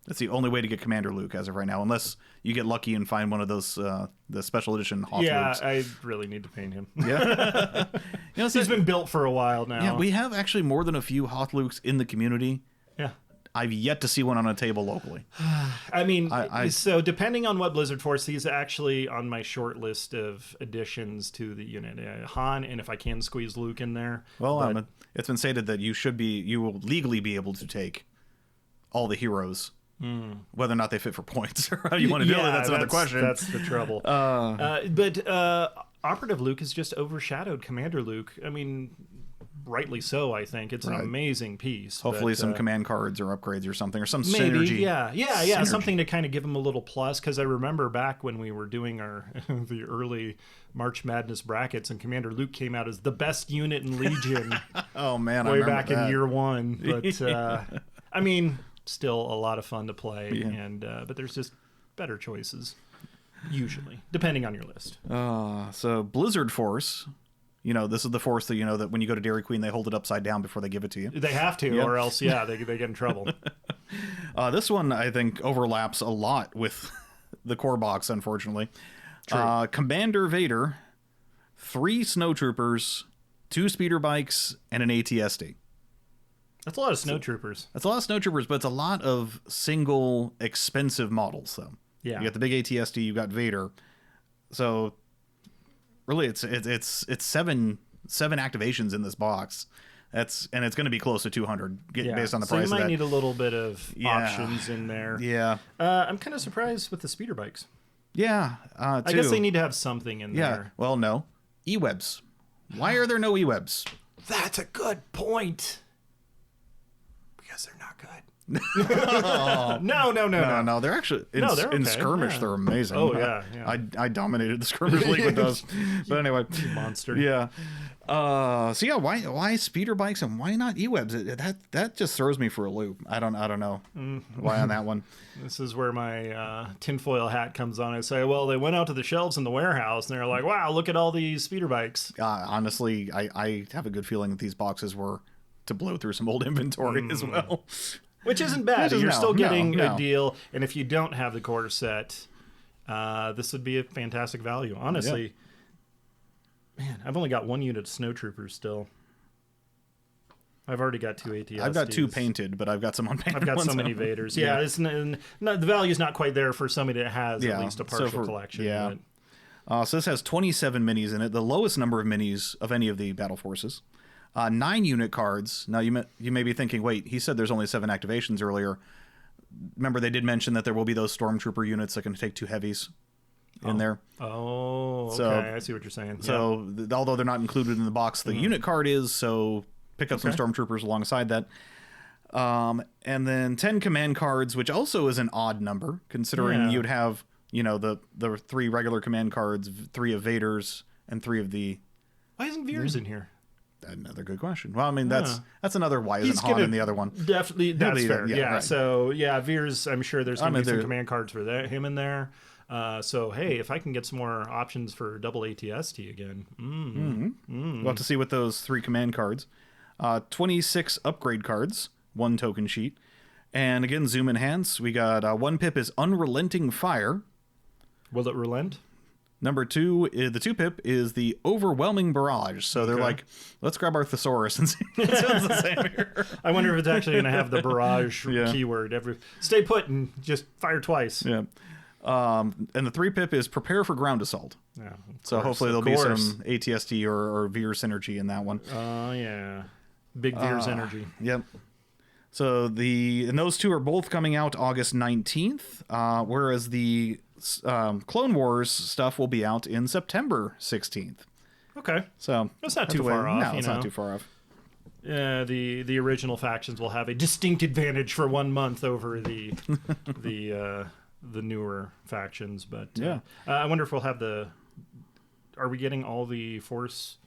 That's the only way to get Commander Luke as of right now, unless you get lucky and find one of those the special edition Hoth Lukes. I really need to paint him. Yeah, he's been built for a while now. Yeah, we have actually more than a few Hoth Lukes in the community. Yeah. I've yet to see one on a table locally. I mean, so depending on what Blizzard Force, he's actually on my short list of additions to the unit. Han, and if I can squeeze Luke in there. Well, it's been stated that you will legally be able to take all the heroes, whether or not they fit for points or how you want to do it. That's another question. That's the trouble. But Operative Luke has just overshadowed Commander Luke. I mean, rightly so, I think. It's an amazing piece. Hopefully some command cards or upgrades or something, or some maybe, synergy. Yeah, something to kind of give them a little plus, because I remember back when we were doing our the early March Madness brackets, and Commander Luke came out as the best unit in Legion. Oh, man, way back in year 1. But, I mean, still a lot of fun to play, and but there's just better choices, usually, depending on your list. So Blizzard Force... this is the force that, that when you go to Dairy Queen, they hold it upside down before they give it to you. They have to, or else, they get in trouble. This one, I think, overlaps a lot with the core box, unfortunately. True. Commander Vader, 3 snowtroopers, 2 speeder bikes, and an ATSD. That's a lot of snowtroopers. That's a lot of snowtroopers, but it's a lot of single expensive models, though. Yeah. You got the big ATSD, you got Vader. So... really, it's 7 activations in this box. And it's going to be close to 200 based on the price. So you might need a little bit of options in there. Yeah. I'm kind of surprised with the speeder bikes. Yeah. I guess they need to have something in there. Well, no. E-webs. Why are there no e-webs? That's a good point. Because they're not good. No. They're actually in skirmish. They're amazing. Oh yeah. I dominated the skirmish league with those. But anyway, monster. Yeah. Why speeder bikes and why not e-webs? That just throws me for a loop. I don't know why on that one. This is where my tinfoil hat comes on. I say, well, they went out to the shelves in the warehouse and they're like, wow, look at all these speeder bikes. Honestly, I have a good feeling that these boxes were to blow through some old inventory as well. Which isn't bad. You're still getting a deal. And if you don't have the quarter set, this would be a fantastic value. Honestly, man, I've only got 1 unit of snowtroopers still. I've already got 2 ATSDs. I've got 2 painted, but I've got some unpainted I've got ones. so many Vaders. Yeah, it's the value's not quite there for somebody that has at least a partial collection. Yeah. So this has 27 minis in it, the lowest number of minis of any of the battle forces. 9 unit cards. Now, you may be thinking, wait, he said there's only 7 activations earlier. Remember, they did mention that there will be those Stormtrooper units that can take 2 heavies in there. Oh, okay. I see what you're saying. So, although they're not included in the box, the unit card is, so pick up some Stormtroopers alongside that. And then 10 command cards, which also is an odd number, considering you'd have, the 3 regular command cards, 3 of Vader's, and 3 of the... Why isn't Veers in here? Another good question. Well, I mean, that's another why isn't Han in the other one? Definitely, that's fair. Yeah. Right. So, Veers, I'm sure there's going to be some command cards for him in there. So, hey, if I can get some more options for double ATST again. We'll have to see with those 3 command cards. 26 upgrade cards, 1 token sheet. And again, zoom enhance. We got 1 pip is Unrelenting Fire. Will it relent? Number 2, the 2 pip is the Overwhelming Barrage. So they're like, let's grab our thesaurus and see if it sounds the same here. I wonder if it's actually going to have the barrage keyword. Stay put and just fire twice. Yeah. And the 3 pip is Prepare for Ground Assault. Yeah. So hopefully there'll be some ATST or Veer synergy in that one. Oh, yeah. Big Veer's energy. Yep. So and those 2 are both coming out August 19th, whereas the Clone Wars stuff will be out in September 16th. Okay. So that's not too far off. No, it's not too far off. The original factions will have a distinct advantage for 1 month over the newer factions, but I wonder if we'll have are we getting all the forces?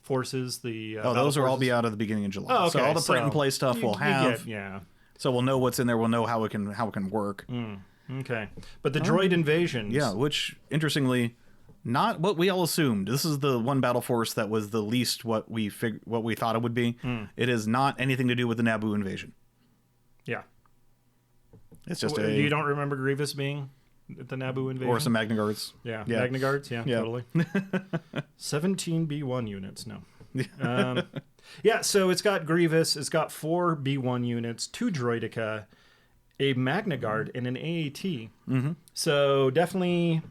Those will all be out at the beginning of July. Oh, okay. So all the print and play stuff we'll have. So we'll know what's in there. We'll know how it can work. Okay. But the droid invasions. Yeah, which interestingly, not what we all assumed. This is the one battle force that was the least what we thought it would be. It is not anything to do with the Naboo invasion. Yeah. It's just You don't remember Grievous being at the Naboo invasion? Or some Magna Guards. Yeah. Magna Guards, totally. 17 B1 units, no. So it's got Grievous, it's got 4 B1 units, 2 Droideka, a Magna Guard, and an AAT. So definitely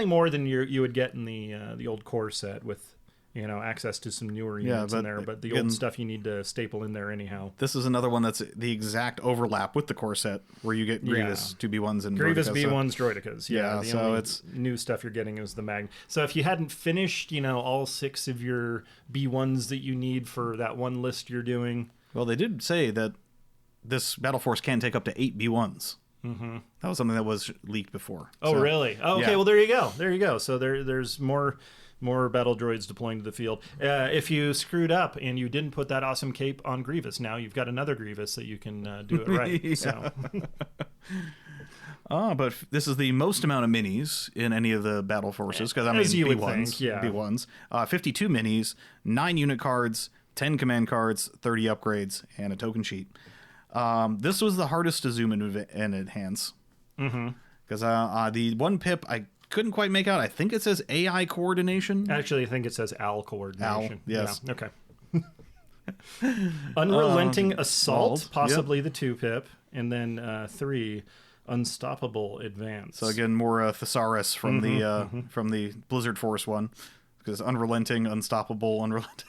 more than you would get in the old core set with access to some newer units in there, but the old stuff you need to staple in there anyhow. This is another one that's the exact overlap with the core set where you get Grievous 2 B1s and Grievous B1s, Droidekas. So only it's new stuff you're getting is the Magna. So if you hadn't finished, all 6 of your B1s that you need for that one list you're doing. Well, they did say that this battle force can take up to 8 B1s. That was something that was leaked before. Oh, really? Oh, okay. Well, there you go. So there's more battle droids deploying to the field. If you screwed up and you didn't put that awesome cape on Grievous, now you've got another Grievous that you can do it right. So. But this is the most amount of minis in any of the battle forces, because B1s. 52 minis, 9 unit cards, 10 command cards, 30 upgrades, and a token sheet. This was the hardest to zoom in and enhance. Because the 1 pip I couldn't quite make out. I think it says AI coordination. Actually, I think it says AL coordination. Yes. Yeah, okay. Unrelenting Assault, possibly the 2 pip, and then 3 Unstoppable Advance. So again, more thesaurus from the Blizzard Force one, because unrelenting, unstoppable, unrelenting.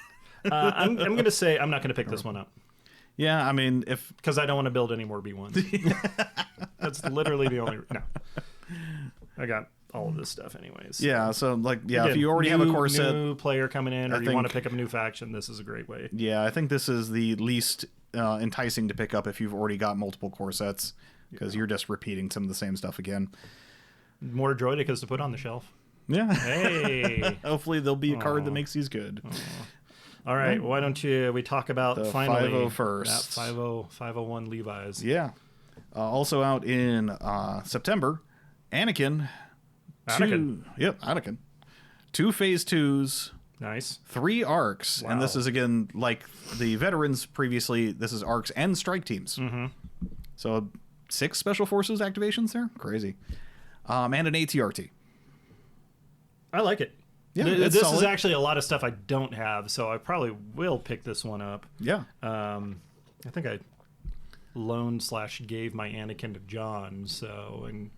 I'm going to say I'm not going to pick this one up. Yeah, I mean, because I don't want to build any more B1s. That's literally the only. No, I got all of this stuff anyways. Yeah, so again, if you already have a core set, new player coming in, or you want to pick up a new faction, this is a great way. Yeah, I think this is the least enticing to pick up if you've already got multiple core sets, because you're just repeating some of the same stuff again. More Droidekas to put on the shelf. Yeah. Hey. Hopefully there'll be a card that makes these good. All right, why don't we talk about the finally 501st. That 501 Levi's. Yeah. Also out in September, Anakin. Anakin. 2 phase 2s. Nice. 3 arcs. Wow. And this is, again, like the veterans previously, this is arcs and strike teams. So 6 special forces activations there? Crazy. And an ATRT. I like it. Yeah, this is actually a lot of stuff I don't have, so I probably will pick this one up. Yeah. I think I loaned/gave my Anakin to John, and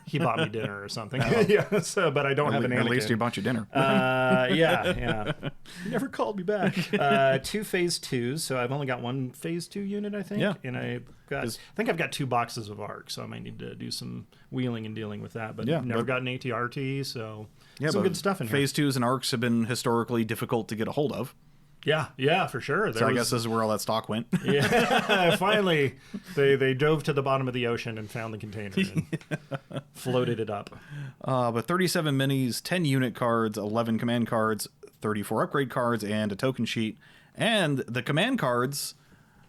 he bought me dinner or something. Yeah. So, but I don't have an Anakin. At least he bought you dinner. Yeah. He never called me back. 2 phase 2s, so I've only got 1 phase 2 unit, I think. Yeah. And I think I've got 2 boxes of arc, so I might need to do some wheeling and dealing with that. But never got an ATRT, so some good stuff in here. Phase 2s and arcs have been historically difficult to get a hold of. Yeah, for sure. I guess this is where all that stock went. Yeah, finally, they dove to the bottom of the ocean and found the container and floated it up. But 37 minis, 10 unit cards, 11 command cards, 34 upgrade cards, and a token sheet. And the command cards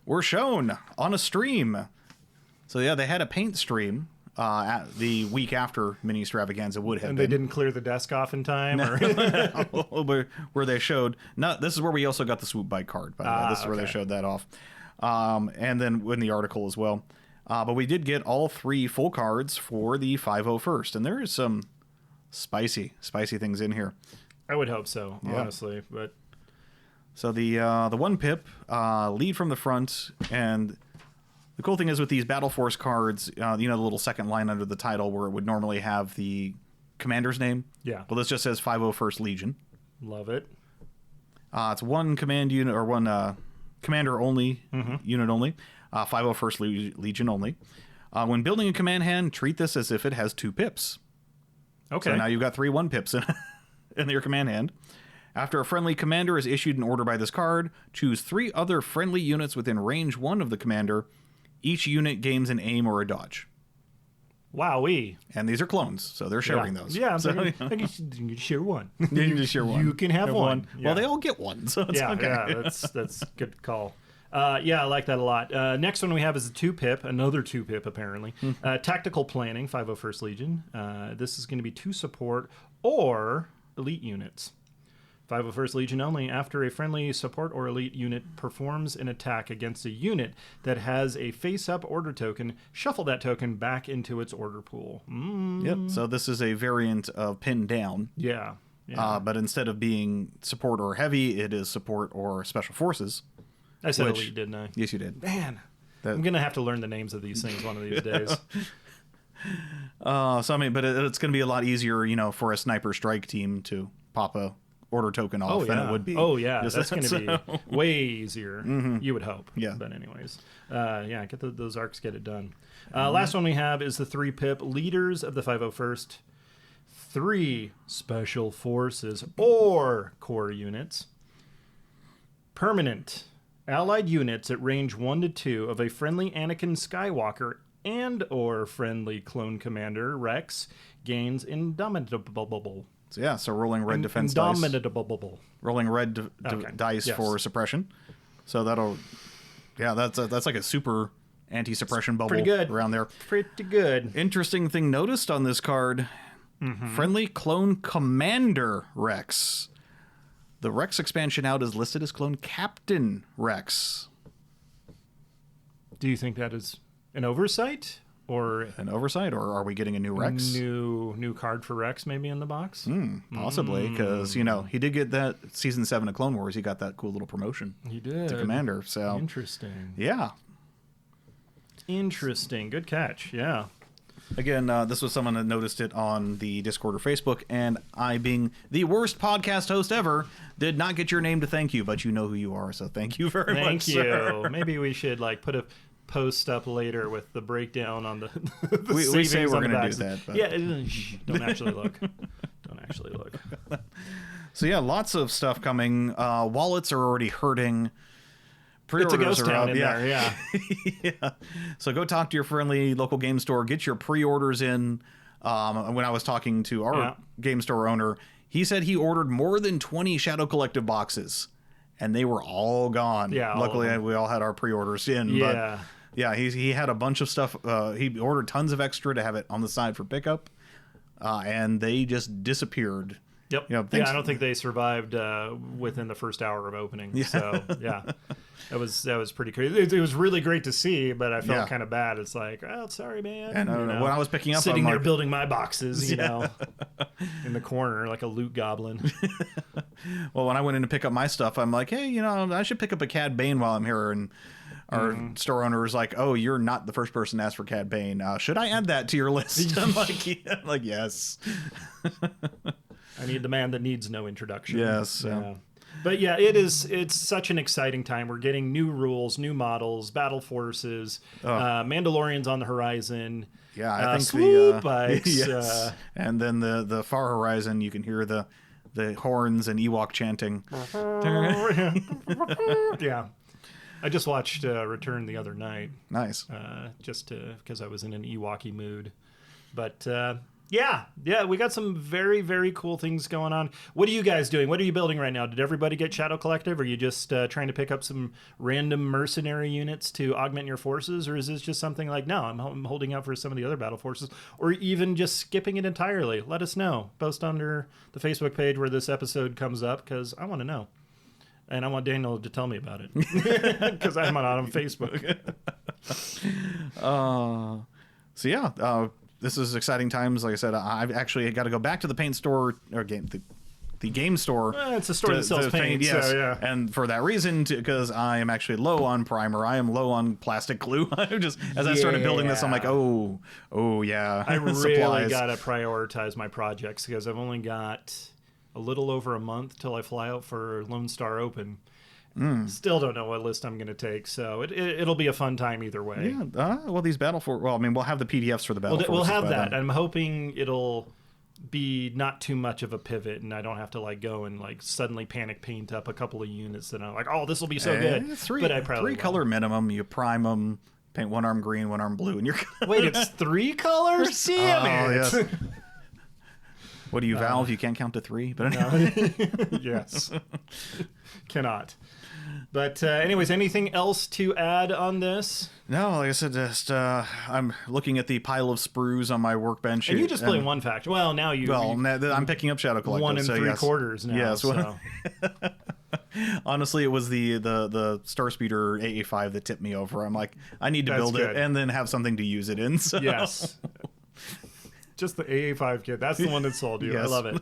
were shown on a stream. So yeah, they had a paint stream at the week after Ministravaganza would have And been. they didn't clear the desk off in time? Or... where they showed... This is where we also got the SWOOP bike card, by the way. This is where they showed that off. And then in the article as well. But we did get all 3 full cards for the 501st. And there is some spicy things in here. I would hope so, honestly. But so the 1 pip, lead from the front, and... The cool thing is with these Battle Force cards, the little second line under the title where it would normally have the commander's name. Yeah. Well, this just says 501st Legion. Love it. It's 1 command unit or 1 commander only, unit only, 501st Legion only. When building a command hand, treat this as if it has 2 pips. Okay. So now you've got 3 1 pips in your command hand. After a friendly commander is issued an order by this card, choose 3 other friendly units within range 1 of the commander. Each unit gains an aim or a dodge. Wowee. And these are clones, so they're sharing those. Yeah, so, you can share one. You can just share one. You can have one. Yeah. Well, they all get one, so it's okay. Yeah, that's good call. I like that a lot. Next one we have is a 2-pip, another 2-pip apparently. Tactical Planning, 501st Legion. This is going to be 2 support or elite units. 501st Legion only. After a friendly support or elite unit performs an attack against a unit that has a face-up order token, shuffle that token back into its order pool. Yep. So this is a variant of Pin Down. Yeah. But instead of being support or heavy, it is support or special forces. I said elite, didn't I? Yes, you did. Man, I'm going to have to learn the names of these things one of these days. So, I mean, but it's going to be a lot easier, for a sniper strike team to pop a order token off than it would be. Oh, yeah. That's going to be way easier, you would hope. Yeah. But anyways, get those arcs, get it done. Last one we have is the 3-pip Leaders of the 501st. 3 special forces or core units. Permanent allied units at range 1 to 2 of a friendly Anakin Skywalker and or friendly clone commander Rex gains Indomitable. So rolling red defense dice. Indomitable. Rolling red dice for suppression. So that'll... Yeah, that's like a super anti-suppression bubble around there. Pretty good. Interesting thing noticed on this card. Friendly clone commander Rex. The Rex expansion out is listed as clone Captain Rex. Do you think that is an oversight? Or an oversight, or are we getting a new Rex? New card for Rex maybe in the box? Possibly, because, he did get that Season 7 of Clone Wars. He got that cool little promotion. He did. To Commander, so... Interesting. Yeah. Interesting. Good catch, yeah. Again, this was someone that noticed it on the Discord or Facebook, and I, being the worst podcast host ever, did not get your name to thank you, but you know who you are, so thank you very much, Thank you. Sir. Maybe we should, put a post up later with the breakdown on the we say we're going to do that. But. Yeah, don't actually look. Don't actually look. So yeah, lots of stuff coming. Wallets are already hurting. Pre-orders it's a ghost town in there, yeah. Yeah. So go talk to your friendly local game store. Get your pre-orders in. When I was talking to our game store owner, he said he ordered more than 20 Shadow Collective boxes, and they were all gone. Yeah. Luckily, we all had our pre-orders in. Yeah. But yeah, he had a bunch of stuff. He ordered tons of extra to have it on the side for pickup, and they just disappeared. Yep. I don't think they survived within the first hour of opening. Yeah. So yeah, that was pretty crazy. It was really great to see, but I felt kind of bad. It's like, oh, sorry, man. And when I was picking up, sitting there building my boxes, you know, in the corner like a loot goblin. Well, when I went in to pick up my stuff, I'm like, hey, I should pick up a Cad Bane while I'm here, and our store owner was like, "Oh, you're not the first person to ask for Cad Bane. Should I add that to your list?" I'm like, yes. I need the man that needs no introduction. Yes. Yeah. But yeah, it's such an exciting time. We're getting new rules, new models, battle forces, Mandalorians on the horizon. Yeah, I think SWOOP bikes. Yes. And then the far horizon, you can hear the the horns and Ewok chanting. Yeah. I just watched Return the other night. Nice. Just because I was in an Ewok-y mood. But yeah, we got some very, very cool things going on. What are you guys doing? What are you building right now? Did everybody get Shadow Collective? Or are you just trying to pick up some random mercenary units to augment your forces? Or is this just something like, no, I'm holding out for some of the other battle forces? Or even just skipping it entirely? Let us know. Post under the Facebook page where this episode comes up, because I want to know. And I want Daniel to tell me about it, because I'm not on Facebook. So yeah, this is exciting times. Like I said, I've actually got to go back to the paint store or the game store. It's a store that sells paint. Yes, So, yeah. And for that reason, because I am actually low on primer, I am low on plastic glue. I'm just as I started building this, I'm like, oh yeah. I really Supplies. gotta prioritize my projects, because I've only got a little over a month till I fly out for Lone Star Open. Still don't know what list I'm going to take, so it'll be a fun time either way. Yeah. Well, these we'll have the PDFs for the battleforces. We'll have that. I'm hoping it'll be not too much of a pivot, and I don't have to like go and like suddenly panic paint up a couple of units that I'm like, oh, this will be so good. But I probably three color minimum. You prime them, paint one arm green, one arm blue, and you're wait, it's 3 colors? Damn it! Yes. What do you Valve? You can't count to 3, but anyway. Yes, cannot. But anyways, anything else to add on this? No, like I said, just I'm looking at the pile of sprues on my workbench. And you just play one faction. Well, now you. Well, I'm picking up Shadow Collective. 1 3/4 now. Yes. So. Honestly, it was the Starspeeder AA5 that tipped me over. I'm like, I need to build it and then have something to use it in. So. Yes. Just the AA5 kit. That's the one that sold you. Yes. I love it.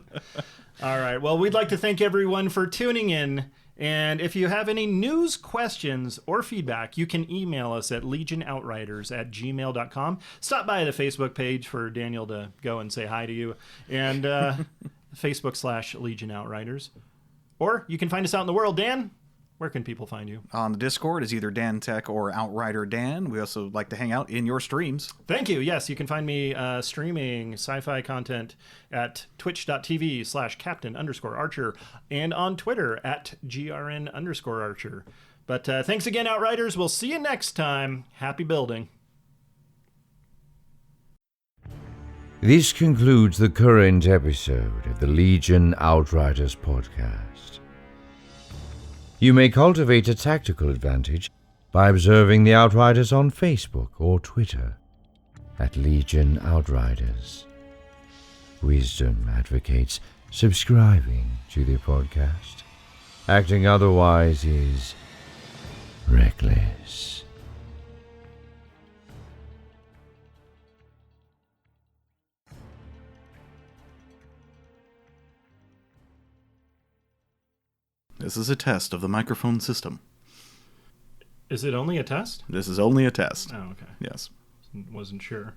All right. Well, we'd like to thank everyone for tuning in. And if you have any news, questions, or feedback, you can email us at legionoutriders@gmail.com. Stop by the Facebook page for Daniel to go and say hi to you. And Facebook/Legion Outriders. Or you can find us out in the world. Dan, where can people find you? On the Discord is either Dan Tech or Outrider Dan. We also like to hang out in your streams. Thank you. Yes, you can find me streaming sci-fi content at twitch.tv/captain_archer and on Twitter at grn_archer. But thanks again, Outriders. We'll see you next time. Happy building. This concludes the current episode of the Legion Outriders podcast. You may cultivate a tactical advantage by observing the Outriders on Facebook or Twitter at Legion Outriders. Wisdom advocates subscribing to the podcast. Acting otherwise is reckless. This is a test of the microphone system. Is it only a test? This is only a test. Oh, okay. Yes. Wasn't sure.